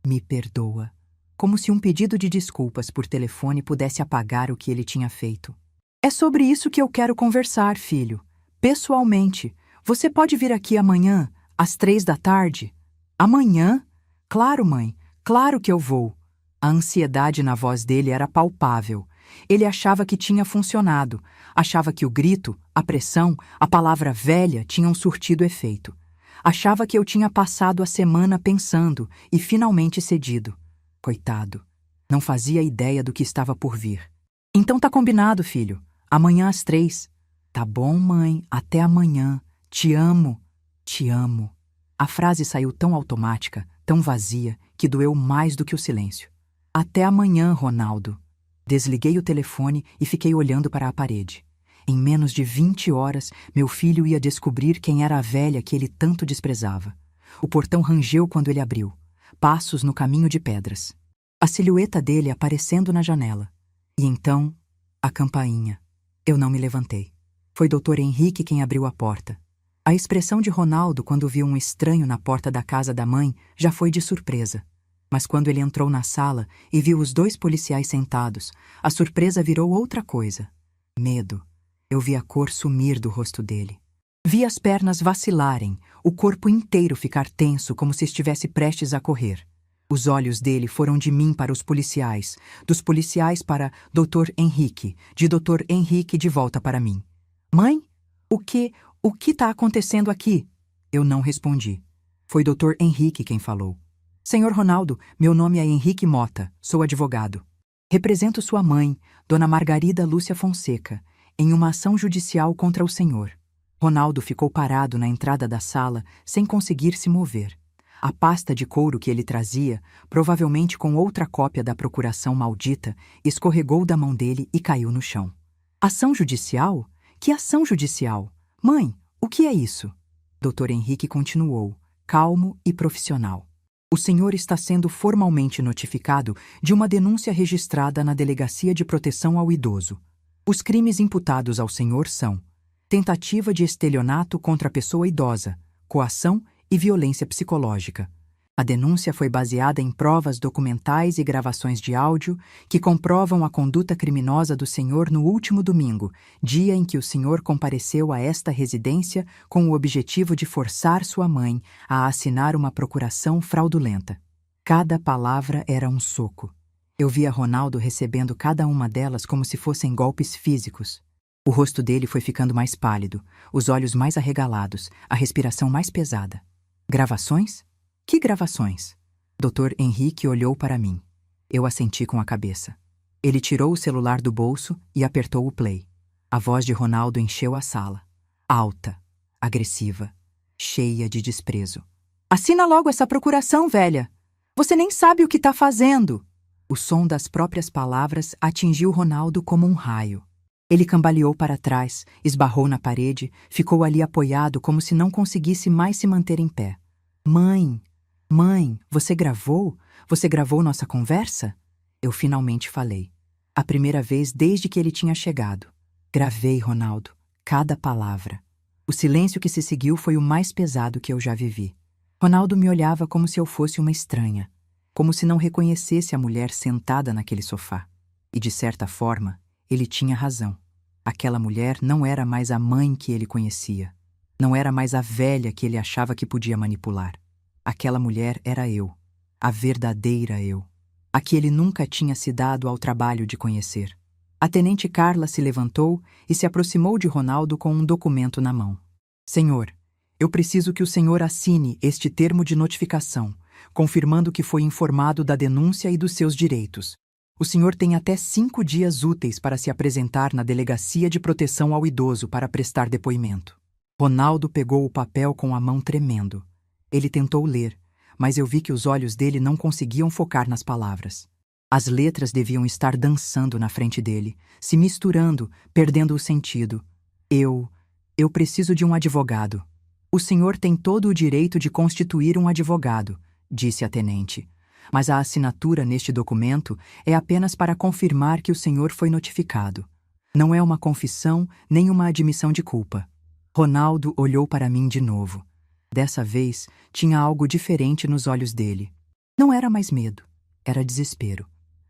Me perdoa. Como se um pedido de desculpas por telefone pudesse apagar o que ele tinha feito. É sobre isso que eu quero conversar, filho. Pessoalmente. Você pode vir aqui amanhã, às 3 da tarde? Amanhã? Claro, mãe. Claro que eu vou. A ansiedade na voz dele era palpável. Ele achava que tinha funcionado. Achava que o grito, a pressão, a palavra velha tinham surtido efeito. Achava que eu tinha passado a semana pensando e finalmente cedido. Coitado. Não fazia ideia do que estava por vir. Então tá combinado, filho. Amanhã às 3. Tá bom, mãe. Até amanhã. Te amo. Te amo. A frase saiu tão automática, tão vazia, que doeu mais do que o silêncio. Até amanhã, Ronaldo. Desliguei o telefone e fiquei olhando para a parede. Em menos de 20 horas, meu filho ia descobrir quem era a velha que ele tanto desprezava. O portão rangeu quando ele abriu. Passos no caminho de pedras. A silhueta dele aparecendo na janela. E então, a campainha. Eu não me levantei. Foi Dr. Henrique quem abriu a porta. A expressão de Ronaldo quando viu um estranho na porta da casa da mãe já foi de surpresa. Mas quando ele entrou na sala e viu os 2 policiais sentados, a surpresa virou outra coisa. Medo. Eu vi a cor sumir do rosto dele. Vi as pernas vacilarem, o corpo inteiro ficar tenso como se estivesse prestes a correr. Os olhos dele foram de mim para os policiais, dos policiais para Dr. Henrique, de Dr. Henrique de volta para mim. Mãe? O que está acontecendo aqui? Eu não respondi. Foi Dr. Henrique quem falou. Senhor Ronaldo, meu nome é Henrique Mota, sou advogado. Represento sua mãe, Dona Margarida Lúcia Fonseca, em uma ação judicial contra o senhor. Ronaldo ficou parado na entrada da sala, sem conseguir se mover. A pasta de couro que ele trazia, provavelmente com outra cópia da procuração maldita, escorregou da mão dele e caiu no chão. Ação judicial? Que ação judicial? Mãe, o que é isso? Dr. Henrique continuou, calmo e profissional. O senhor está sendo formalmente notificado de uma denúncia registrada na Delegacia de Proteção ao Idoso. Os crimes imputados ao senhor são tentativa de estelionato contra a pessoa idosa, coação e violência psicológica. A denúncia foi baseada em provas documentais e gravações de áudio que comprovam a conduta criminosa do senhor no último domingo, dia em que o senhor compareceu a esta residência com o objetivo de forçar sua mãe a assinar uma procuração fraudulenta. Cada palavra era um soco. Eu via Ronaldo recebendo cada uma delas como se fossem golpes físicos. O rosto dele foi ficando mais pálido, os olhos mais arregalados, a respiração mais pesada. Gravações? Que gravações? Dr. Henrique olhou para mim. Eu assenti com a cabeça. Ele tirou o celular do bolso e apertou o play. A voz de Ronaldo encheu a sala. Alta, agressiva, cheia de desprezo. Assina logo essa procuração, velha! Você nem sabe o que está fazendo! O som das próprias palavras atingiu Ronaldo como um raio. Ele cambaleou para trás, esbarrou na parede, ficou ali apoiado como se não conseguisse mais se manter em pé. Mãe! Mãe, você gravou? Você gravou nossa conversa? Eu finalmente falei. A primeira vez desde que ele tinha chegado. Gravei, Ronaldo, cada palavra. O silêncio que se seguiu foi o mais pesado que eu já vivi. Ronaldo me olhava como se eu fosse uma estranha, como se não reconhecesse a mulher sentada naquele sofá. E, de certa forma, ele tinha razão. Aquela mulher não era mais a mãe que ele conhecia. Não era mais a velha que ele achava que podia manipular. Aquela mulher era eu, a verdadeira eu, a que ele nunca tinha se dado ao trabalho de conhecer. A tenente Carla se levantou e se aproximou de Ronaldo com um documento na mão. Senhor, eu preciso que o senhor assine este termo de notificação, confirmando que foi informado da denúncia e dos seus direitos. O senhor tem até 5 dias úteis para se apresentar na Delegacia de Proteção ao Idoso para prestar depoimento. Ronaldo pegou o papel com a mão tremendo. Ele tentou ler, mas eu vi que os olhos dele não conseguiam focar nas palavras. As letras deviam estar dançando na frente dele, se misturando, perdendo o sentido. Eu preciso de um advogado. O senhor tem todo o direito de constituir um advogado, disse a tenente. Mas a assinatura neste documento é apenas para confirmar que o senhor foi notificado. Não é uma confissão nem uma admissão de culpa. Ronaldo olhou para mim de novo. Dessa vez, tinha algo diferente nos olhos dele. Não era mais medo, era desespero.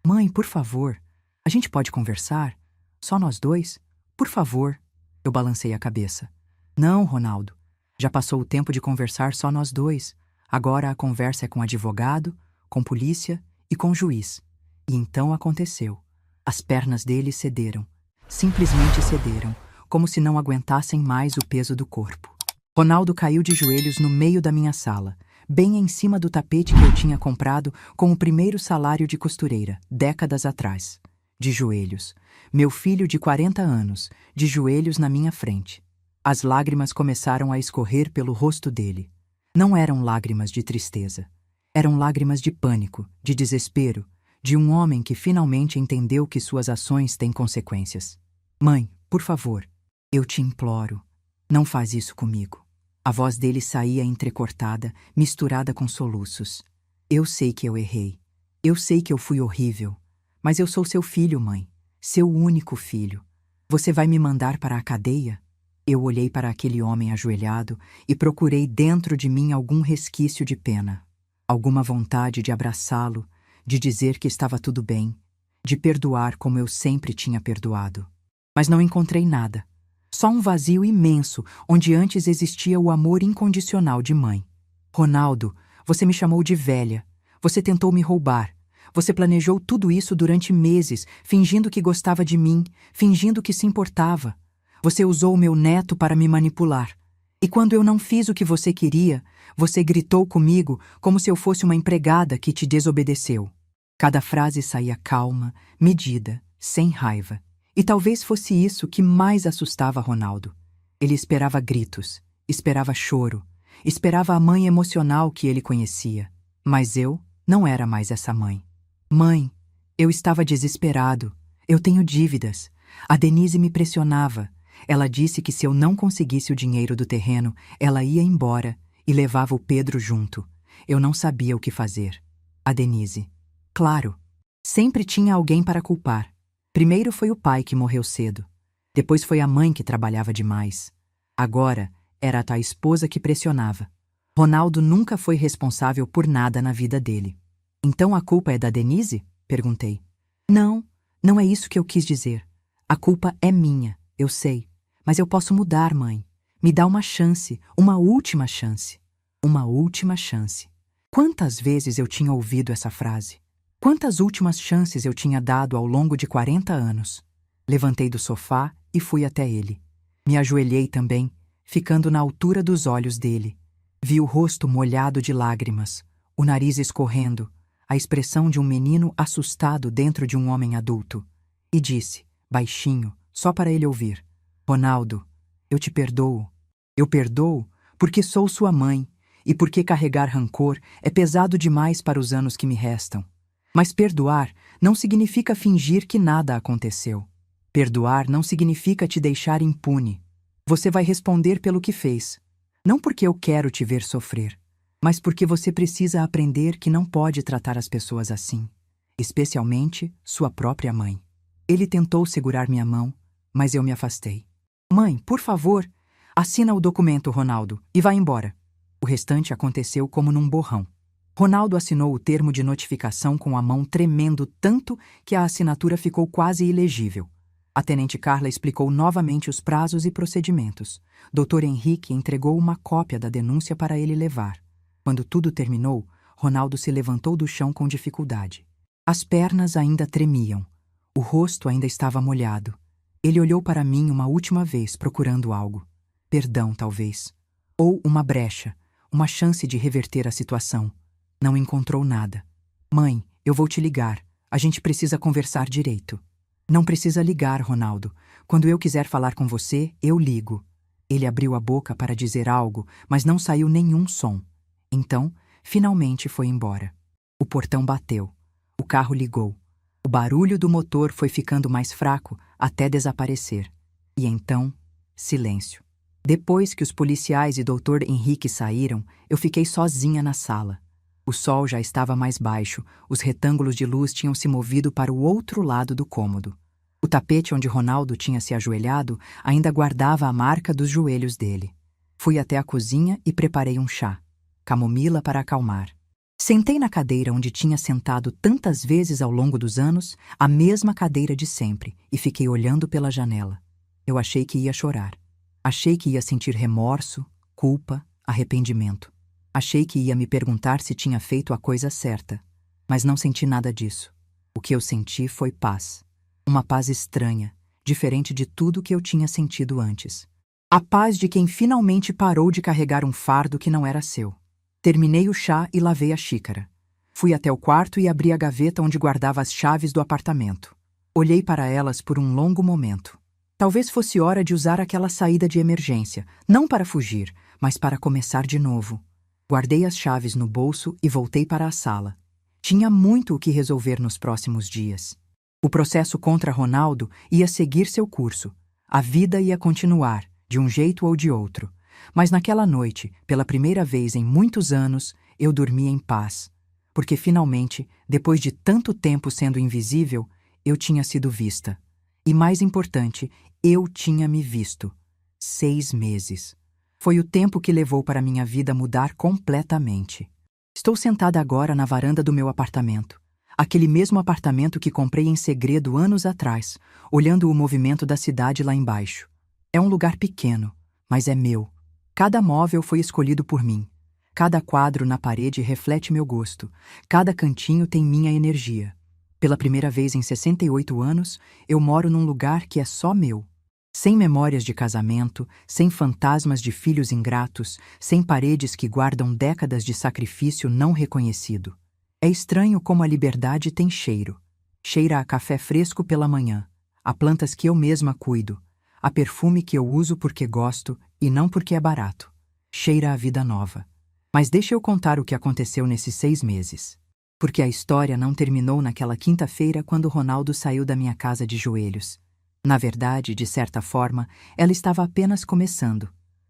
Mãe, por favor, a gente pode conversar? Só nós dois? Por favor. Eu balancei a cabeça. Não, Ronaldo. Já passou o tempo de conversar só nós dois. Agora a conversa é com advogado, com polícia e com juiz. E então aconteceu. As pernas dele cederam. Simplesmente cederam, como se não aguentassem mais o peso do corpo. Ronaldo caiu de joelhos no meio da minha sala, bem em cima do tapete que eu tinha comprado com o primeiro salário de costureira, décadas atrás. De joelhos. Meu filho de 40 anos, de joelhos na minha frente. As lágrimas começaram a escorrer pelo rosto dele. Não eram lágrimas de tristeza. Eram lágrimas de pânico, de desespero, de um homem que finalmente entendeu que suas ações têm consequências. Mãe, por favor, eu te imploro, não faz isso comigo. A voz dele saía entrecortada, misturada com soluços. Eu sei que eu errei. Eu sei que eu fui horrível. Mas eu sou seu filho, mãe. Seu único filho. Você vai me mandar para a cadeia? Eu olhei para aquele homem ajoelhado e procurei dentro de mim algum resquício de pena. Alguma vontade de abraçá-lo, de dizer que estava tudo bem, de perdoar como eu sempre tinha perdoado. Mas não encontrei nada. Só um vazio imenso, onde antes existia o amor incondicional de mãe. Ronaldo, você me chamou de velha. Você tentou me roubar. Você planejou tudo isso durante meses, fingindo que gostava de mim, fingindo que se importava. Você usou o meu neto para me manipular. E quando eu não fiz o que você queria, você gritou comigo como se eu fosse uma empregada que te desobedeceu. Cada frase saía calma, medida, sem raiva. E talvez fosse isso que mais assustava Ronaldo. Ele esperava gritos, esperava choro, esperava a mãe emocional que ele conhecia. Mas eu não era mais essa mãe. Mãe, eu estava desesperado. Eu tenho dívidas. A Denise me pressionava. Ela disse que se eu não conseguisse o dinheiro do terreno, ela ia embora e levava o Pedro junto. Eu não sabia o que fazer. A Denise. Claro, sempre tinha alguém para culpar. Primeiro foi o pai que morreu cedo. Depois foi a mãe que trabalhava demais. Agora era a esposa que pressionava. Ronaldo nunca foi responsável por nada na vida dele. Então a culpa é da Denise? Perguntei. Não, não é isso que eu quis dizer. A culpa é minha, eu sei. Mas eu posso mudar, mãe. Me dá uma chance, uma última chance. Uma última chance. Quantas vezes eu tinha ouvido essa frase? Quantas últimas chances eu tinha dado ao longo de 40 anos? Levantei do sofá e fui até ele. Me ajoelhei também, ficando na altura dos olhos dele. Vi o rosto molhado de lágrimas, o nariz escorrendo, a expressão de um menino assustado dentro de um homem adulto. E disse, baixinho, só para ele ouvir: Ronaldo, eu te perdoo. Eu perdoo porque sou sua mãe e porque carregar rancor é pesado demais para os anos que me restam. Mas perdoar não significa fingir que nada aconteceu. Perdoar não significa te deixar impune. Você vai responder pelo que fez. Não porque eu quero te ver sofrer, mas porque você precisa aprender que não pode tratar as pessoas assim, especialmente sua própria mãe. Ele tentou segurar minha mão, mas eu me afastei. Mãe, por favor, assina o documento, Ronaldo, e vá embora. O restante aconteceu como num borrão. Ronaldo assinou o termo de notificação com a mão tremendo tanto que a assinatura ficou quase ilegível. A tenente Carla explicou novamente os prazos e procedimentos. Dr. Henrique entregou uma cópia da denúncia para ele levar. Quando tudo terminou, Ronaldo se levantou do chão com dificuldade. As pernas ainda tremiam. O rosto ainda estava molhado. Ele olhou para mim uma última vez, procurando algo. Perdão, talvez. Ou uma brecha, uma chance de reverter a situação. Não encontrou nada. Mãe, eu vou te ligar. A gente precisa conversar direito. Não precisa ligar, Ronaldo. Quando eu quiser falar com você, eu ligo. Ele abriu a boca para dizer algo, mas não saiu nenhum som. Então, finalmente foi embora. O portão bateu. O carro ligou. O barulho do motor foi ficando mais fraco até desaparecer. E então, silêncio. Depois que os policiais e Dr. Henrique saíram, eu fiquei sozinha na sala. O sol já estava mais baixo, os retângulos de luz tinham se movido para o outro lado do cômodo. O tapete onde Ronaldo tinha se ajoelhado ainda guardava a marca dos joelhos dele. Fui até a cozinha e preparei um chá, camomila para acalmar. Sentei na cadeira onde tinha sentado tantas vezes ao longo dos anos, a mesma cadeira de sempre, e fiquei olhando pela janela. Eu achei que ia chorar. Achei que ia sentir remorso, culpa, arrependimento. Achei que ia me perguntar se tinha feito a coisa certa, mas não senti nada disso. O que eu senti foi paz. Uma paz estranha, diferente de tudo que eu tinha sentido antes. A paz de quem finalmente parou de carregar um fardo que não era seu. Terminei o chá e lavei a xícara. Fui até o quarto e abri a gaveta onde guardava as chaves do apartamento. Olhei para elas por um longo momento. Talvez fosse hora de usar aquela saída de emergência, não para fugir, mas para começar de novo. Guardei as chaves no bolso e voltei para a sala. Tinha muito o que resolver nos próximos dias. O processo contra Ronaldo ia seguir seu curso. A vida ia continuar, de um jeito ou de outro. Mas naquela noite, pela primeira vez em muitos anos, eu dormi em paz. Porque finalmente, depois de tanto tempo sendo invisível, eu tinha sido vista. E mais importante, eu tinha me visto. 6 meses. Foi o tempo que levou para minha vida mudar completamente. Estou sentada agora na varanda do meu apartamento. Aquele mesmo apartamento que comprei em segredo anos atrás, olhando o movimento da cidade lá embaixo. É um lugar pequeno, mas é meu. Cada móvel foi escolhido por mim. Cada quadro na parede reflete meu gosto. Cada cantinho tem minha energia. Pela primeira vez em 68 anos, eu moro num lugar que é só meu. Sem memórias de casamento, sem fantasmas de filhos ingratos, sem paredes que guardam décadas de sacrifício não reconhecido. É estranho como a liberdade tem cheiro. Cheira a café fresco pela manhã, a plantas que eu mesma cuido, a perfume que eu uso porque gosto e não porque é barato. Cheira a vida nova. Mas deixa eu contar o que aconteceu nesses 6 meses. Porque a história não terminou naquela quinta-feira quando Ronaldo saiu da minha casa de joelhos. Na verdade, de certa forma, ela estava apenas começando.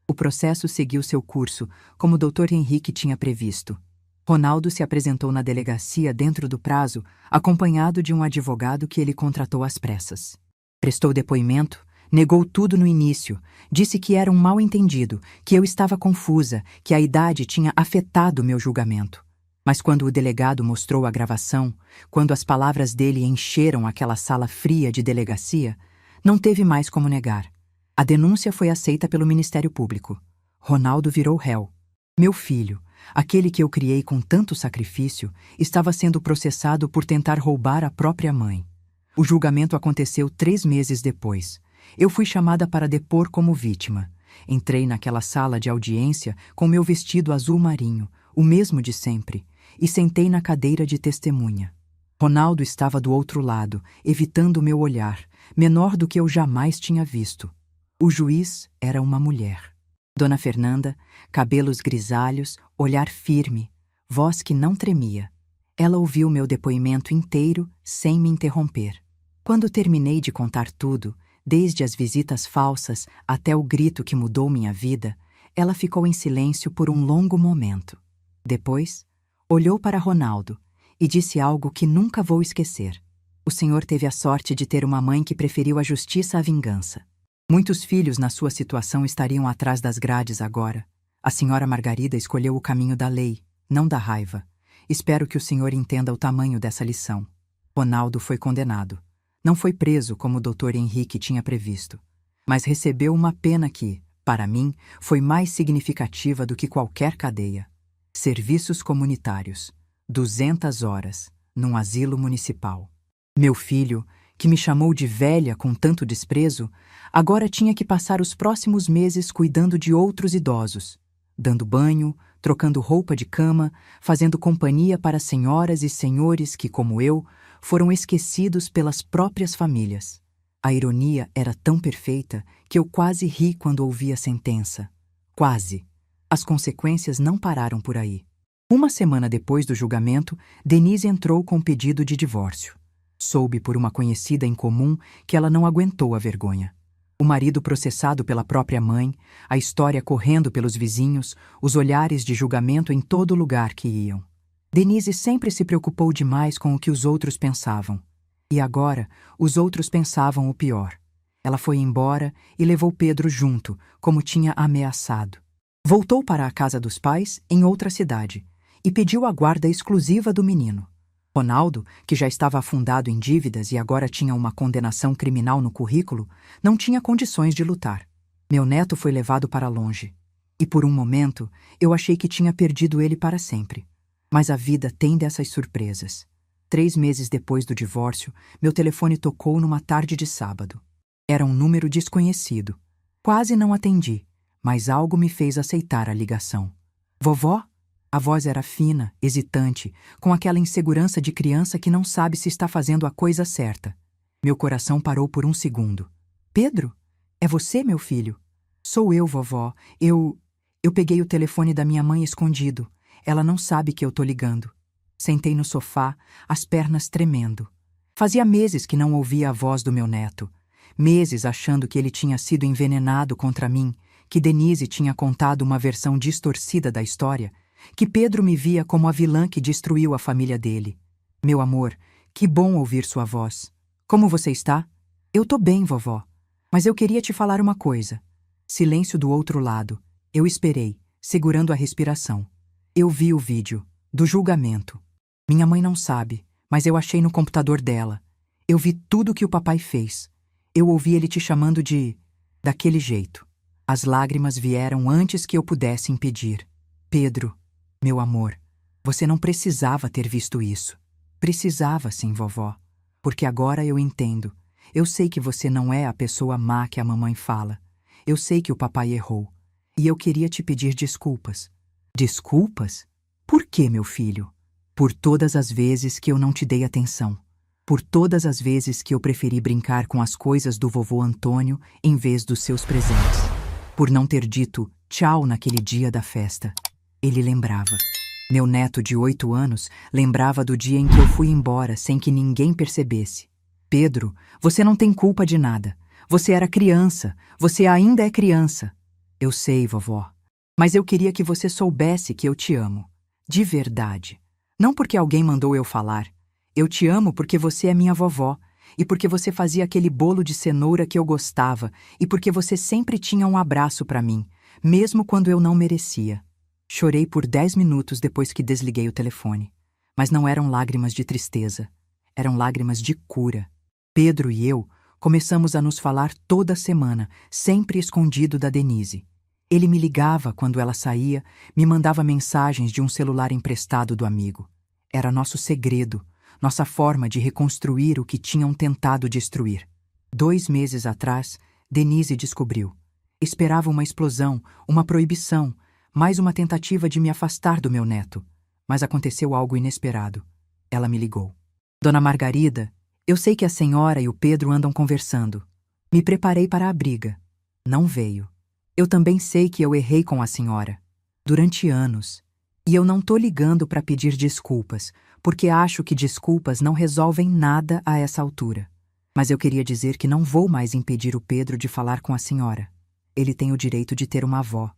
O processo seguiu seu curso, como o Dr. Henrique tinha previsto. Ronaldo se apresentou na delegacia dentro do prazo, acompanhado de um advogado que ele contratou às pressas. Prestou depoimento, negou tudo no início, disse que era um mal-entendido, que eu estava confusa, que a idade tinha afetado meu julgamento. Mas quando o delegado mostrou a gravação, quando as palavras dele encheram aquela sala fria de delegacia, não teve mais como negar. A denúncia foi aceita pelo Ministério Público. Ronaldo virou réu. Meu filho, aquele que eu criei com tanto sacrifício, estava sendo processado por tentar roubar a própria mãe. O julgamento aconteceu 3 meses depois. Eu fui chamada para depor como vítima. Entrei naquela sala de audiência com meu vestido azul marinho, o mesmo de sempre, e sentei na cadeira de testemunha. Ronaldo estava do outro lado, evitando meu olhar, menor do que eu jamais tinha visto. O juiz era uma mulher. Dona Fernanda, cabelos grisalhos, olhar firme, voz que não tremia. Ela ouviu meu depoimento inteiro, sem me interromper. Quando terminei de contar tudo, desde as visitas falsas até o grito que mudou minha vida, ela ficou em silêncio por um longo momento. Depois, olhou para Ronaldo e disse algo que nunca vou esquecer. O senhor teve a sorte de ter uma mãe que preferiu a justiça à vingança. Muitos filhos na sua situação estariam atrás das grades agora. A senhora Margarida escolheu o caminho da lei, não da raiva. Espero que o senhor entenda o tamanho dessa lição. Ronaldo foi condenado. Não foi preso como o Dr. Henrique tinha previsto, mas recebeu uma pena que, para mim, foi mais significativa do que qualquer cadeia. Serviços comunitários. 200 horas, num asilo municipal. Meu filho, que me chamou de velha com tanto desprezo, agora tinha que passar os próximos meses cuidando de outros idosos, dando banho, trocando roupa de cama, fazendo companhia para senhoras e senhores que, como eu, foram esquecidos pelas próprias famílias. A ironia era tão perfeita que eu quase ri quando ouvi a sentença. Quase. As consequências não pararam por aí. Uma semana depois do julgamento, Denise entrou com pedido de divórcio. Soube por uma conhecida em comum que ela não aguentou a vergonha. O marido processado pela própria mãe, a história correndo pelos vizinhos, os olhares de julgamento em todo lugar que iam. Denise sempre se preocupou demais com o que os outros pensavam. E agora, os outros pensavam o pior. Ela foi embora e levou Pedro junto, como tinha ameaçado. Voltou para a casa dos pais, em outra cidade, e pediu a guarda exclusiva do menino. Ronaldo, que já estava afundado em dívidas e agora tinha uma condenação criminal no currículo, não tinha condições de lutar. Meu neto foi levado para longe. E por um momento, eu achei que tinha perdido ele para sempre. Mas a vida tem dessas surpresas. 3 meses depois do divórcio, meu telefone tocou numa tarde de sábado. Era um número desconhecido. Quase não atendi, mas algo me fez aceitar a ligação. Vovó? A voz era fina, hesitante, com aquela insegurança de criança que não sabe se está fazendo a coisa certa. Meu coração parou por um segundo. Pedro? É você, meu filho? Sou eu, vovó. Eu peguei o telefone da minha mãe escondido. Ela não sabe que eu tô ligando. Sentei no sofá, as pernas tremendo. Fazia meses que não ouvia a voz do meu neto. Meses achando que ele tinha sido envenenado contra mim, que Denise tinha contado uma versão distorcida da história, que Pedro me via como a vilã que destruiu a família dele. Meu amor, que bom ouvir sua voz. Como você está? Eu tô bem, vovó. Mas eu queria te falar uma coisa. Silêncio do outro lado. Eu esperei, segurando a respiração. Eu vi o vídeo, do julgamento. Minha mãe não sabe, mas eu achei no computador dela. Eu vi tudo que o papai fez. Eu ouvi ele te chamando daquele jeito. As lágrimas vieram antes que eu pudesse impedir. Pedro, meu amor, você não precisava ter visto isso. Precisava sim, vovó. Porque agora eu entendo. Eu sei que você não é a pessoa má que a mamãe fala. Eu sei que o papai errou. E eu queria te pedir desculpas. Desculpas? Por quê, meu filho? Por todas as vezes que eu não te dei atenção. Por todas as vezes que eu preferi brincar com as coisas do vovô Antônio em vez dos seus presentes. Por não ter dito tchau naquele dia da festa. Ele lembrava. Meu neto de 8 anos lembrava do dia em que eu fui embora sem que ninguém percebesse. Pedro, você não tem culpa de nada. Você era criança. Você ainda é criança. Eu sei, vovó. Mas eu queria que você soubesse que eu te amo. De verdade. Não porque alguém mandou eu falar. Eu te amo porque você é minha vovó. E porque você fazia aquele bolo de cenoura que eu gostava. E porque você sempre tinha um abraço para mim, mesmo quando eu não merecia. Chorei por 10 minutos depois que desliguei o telefone. Mas não eram lágrimas de tristeza. Eram lágrimas de cura. Pedro e eu começamos a nos falar toda semana, sempre escondido da Denise. Ele me ligava quando ela saía, me mandava mensagens de um celular emprestado do amigo. Era nosso segredo, nossa forma de reconstruir o que tinham tentado destruir. 2 meses atrás, Denise descobriu. Esperava uma explosão, uma proibição, mais uma tentativa de me afastar do meu neto. Mas aconteceu algo inesperado. Ela me ligou. Dona Margarida, eu sei que a senhora e o Pedro andam conversando. Me preparei para a briga. Não veio. Eu também sei que eu errei com a senhora. Durante anos. E eu não tô ligando para pedir desculpas, porque acho que desculpas não resolvem nada a essa altura. Mas eu queria dizer que não vou mais impedir o Pedro de falar com a senhora. Ele tem o direito de ter uma avó.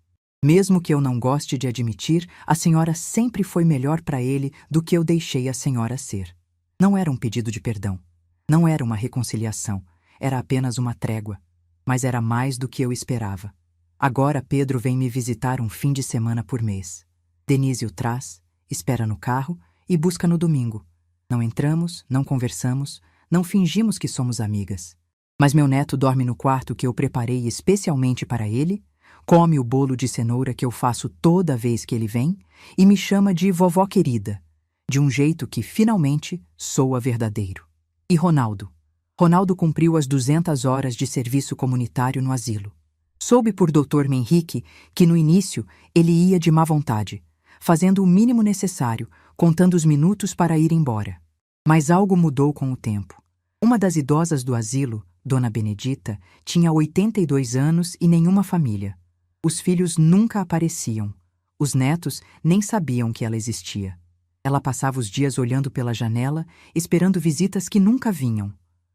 Mesmo que eu não goste de admitir, a senhora sempre foi melhor para ele do que eu deixei a senhora ser. Não era um pedido de perdão. Não era uma reconciliação. Era apenas uma trégua. Mas era mais do que eu esperava. Agora Pedro vem me visitar um fim de semana por mês. Denise o traz, espera no carro e busca no domingo. Não entramos, não conversamos, não fingimos que somos amigas. Mas meu neto dorme no quarto que eu preparei especialmente para ele, come o bolo de cenoura que eu faço toda vez que ele vem e me chama de vovó querida, de um jeito que finalmente soa verdadeiro. E Ronaldo? Ronaldo cumpriu as 200 horas de serviço comunitário no asilo. Soube por Dr. Henrique que no início ele ia de má vontade, fazendo o mínimo necessário, contando os minutos para ir embora. Mas algo mudou com o tempo. Uma das idosas do asilo, Dona Benedita, tinha 82 anos e nenhuma família. Os filhos nunca apareciam. Os netos nem sabiam que ela existia. Ela passava os dias olhando pela janela, esperando visitas que nunca vinham.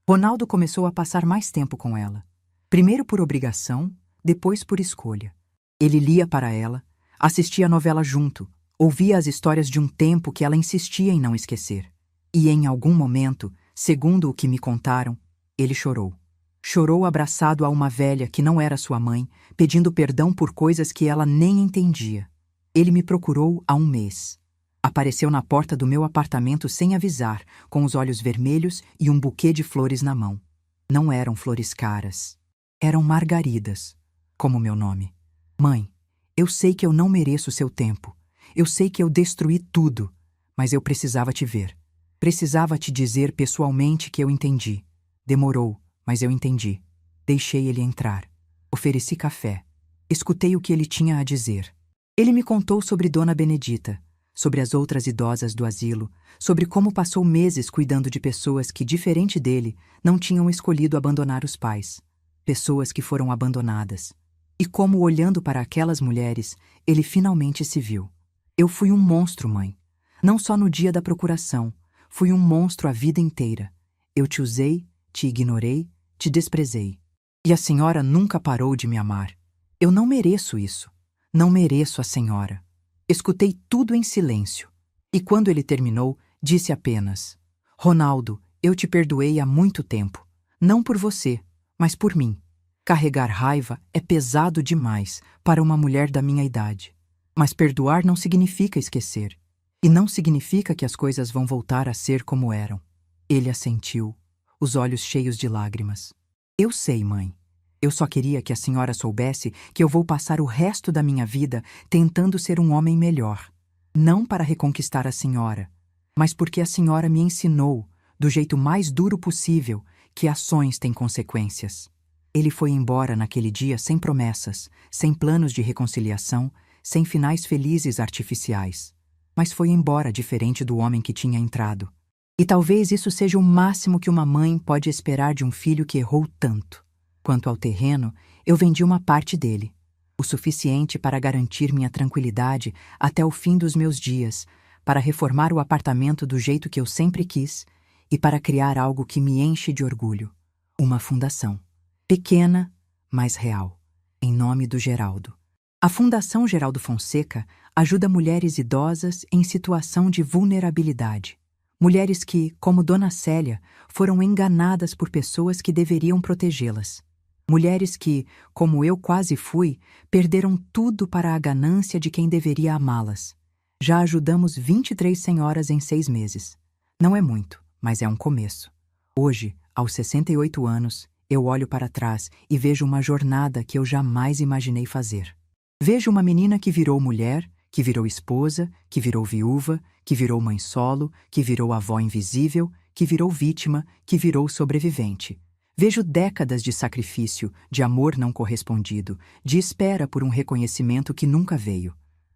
Ronaldo começou a passar mais tempo com ela. Primeiro por obrigação, depois por escolha. Ele lia para ela, assistia a novela junto, ouvia as histórias de um tempo que ela insistia em não esquecer. E em algum momento, segundo o que me contaram, ele chorou. Chorou abraçado a uma velha que não era sua mãe, pedindo perdão por coisas que ela nem entendia. Ele me procurou há um mês. Apareceu na porta do meu apartamento sem avisar, com os olhos vermelhos e um buquê de flores na mão. Não eram flores caras. Eram margaridas, como meu nome. Mãe, eu sei que eu não mereço seu tempo. Eu sei que eu destruí tudo, mas eu precisava te ver. Precisava te dizer pessoalmente que eu entendi. Demorou, mas eu entendi. Deixei ele entrar. Ofereci café. Escutei o que ele tinha a dizer. Ele me contou sobre Dona Benedita, sobre as outras idosas do asilo, sobre como passou meses cuidando de pessoas que, diferente dele, não tinham escolhido abandonar os pais. Pessoas que foram abandonadas. E como, olhando para aquelas mulheres, ele finalmente se viu. Eu fui um monstro, mãe. Não só no dia da procuração. Fui um monstro a vida inteira. Eu te usei, te ignorei, te desprezei. E a senhora nunca parou de me amar. Eu não mereço isso. Não mereço a senhora. Escutei tudo em silêncio. E quando ele terminou, disse apenas: Ronaldo, eu te perdoei há muito tempo. Não por você, mas por mim. Carregar raiva é pesado demais para uma mulher da minha idade. Mas perdoar não significa esquecer. E não significa que as coisas vão voltar a ser como eram. Ele assentiu, os olhos cheios de lágrimas. Eu sei, mãe. Eu só queria que a senhora soubesse que eu vou passar o resto da minha vida tentando ser um homem melhor. Não para reconquistar a senhora, mas porque a senhora me ensinou, do jeito mais duro possível, que ações têm consequências. Ele foi embora naquele dia sem promessas, sem planos de reconciliação, sem finais felizes artificiais. Mas foi embora diferente do homem que tinha entrado. E talvez isso seja o máximo que uma mãe pode esperar de um filho que errou tanto. Quanto ao terreno, eu vendi uma parte dele, o suficiente para garantir minha tranquilidade até o fim dos meus dias, para reformar o apartamento do jeito que eu sempre quis e para criar algo que me enche de orgulho. Uma fundação. Pequena, mas real, em nome do Geraldo. A Fundação Geraldo Fonseca ajuda mulheres idosas em situação de vulnerabilidade. Mulheres que, como Dona Célia, foram enganadas por pessoas que deveriam protegê-las. Mulheres que, como eu quase fui, perderam tudo para a ganância de quem deveria amá-las. Já ajudamos 23 senhoras em 6 meses. Não é muito, mas é um começo. Hoje, aos 68 anos, eu olho para trás e vejo uma jornada que eu jamais imaginei fazer. Vejo uma menina que virou mulher, que virou esposa, que virou viúva, que virou mãe solo, que virou avó invisível, que virou vítima, que virou sobrevivente. Vejo décadas de sacrifício, de amor não correspondido, de espera por um reconhecimento que nunca veio.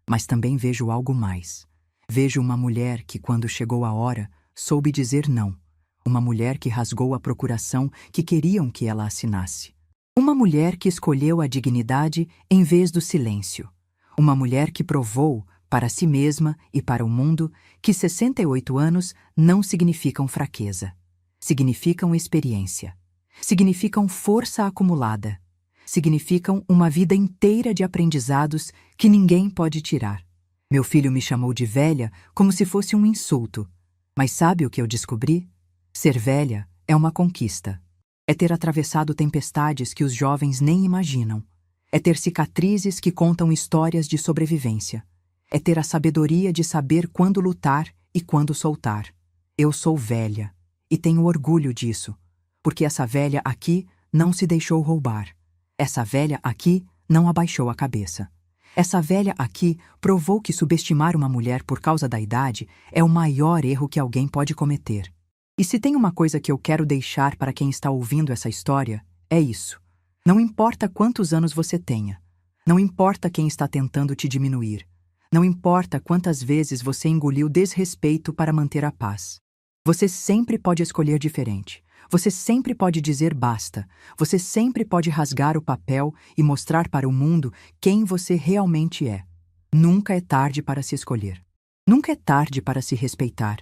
Mas também vejo algo mais. Vejo uma mulher que, quando chegou a hora, soube dizer não. Uma mulher que rasgou a procuração que queriam que ela assinasse. Uma mulher que escolheu a dignidade em vez do silêncio. Uma mulher que provou, para si mesma e para o mundo, que 68 anos não significam fraqueza. Significam experiência. Significam força acumulada. Significam uma vida inteira de aprendizados que ninguém pode tirar. Meu filho me chamou de velha como se fosse um insulto. Mas sabe o que eu descobri? Ser velha é uma conquista. É ter atravessado tempestades que os jovens nem imaginam. É ter cicatrizes que contam histórias de sobrevivência. É ter a sabedoria de saber quando lutar e quando soltar. Eu sou velha e tenho orgulho disso, porque essa velha aqui não se deixou roubar. Essa velha aqui não abaixou a cabeça. Essa velha aqui provou que subestimar uma mulher por causa da idade é o maior erro que alguém pode cometer. E se tem uma coisa que eu quero deixar para quem está ouvindo essa história, é isso. Não importa quantos anos você tenha. Não importa quem está tentando te diminuir. Não importa quantas vezes você engoliu desrespeito para manter a paz. Você sempre pode escolher diferente. Você sempre pode dizer basta. Você sempre pode rasgar o papel e mostrar para o mundo quem você realmente é. Nunca é tarde para se escolher. Nunca é tarde para se respeitar.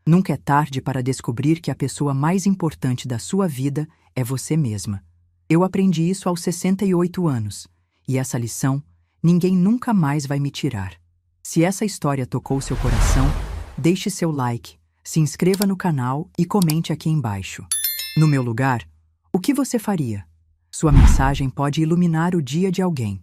Nunca é tarde para descobrir que a pessoa mais importante da sua vida é você mesma. Eu aprendi isso aos 68 anos, e essa lição ninguém nunca mais vai me tirar. Se essa história tocou seu coração, deixe seu like, se inscreva no canal e comente aqui embaixo. No meu lugar, o que você faria? Sua mensagem pode iluminar o dia de alguém.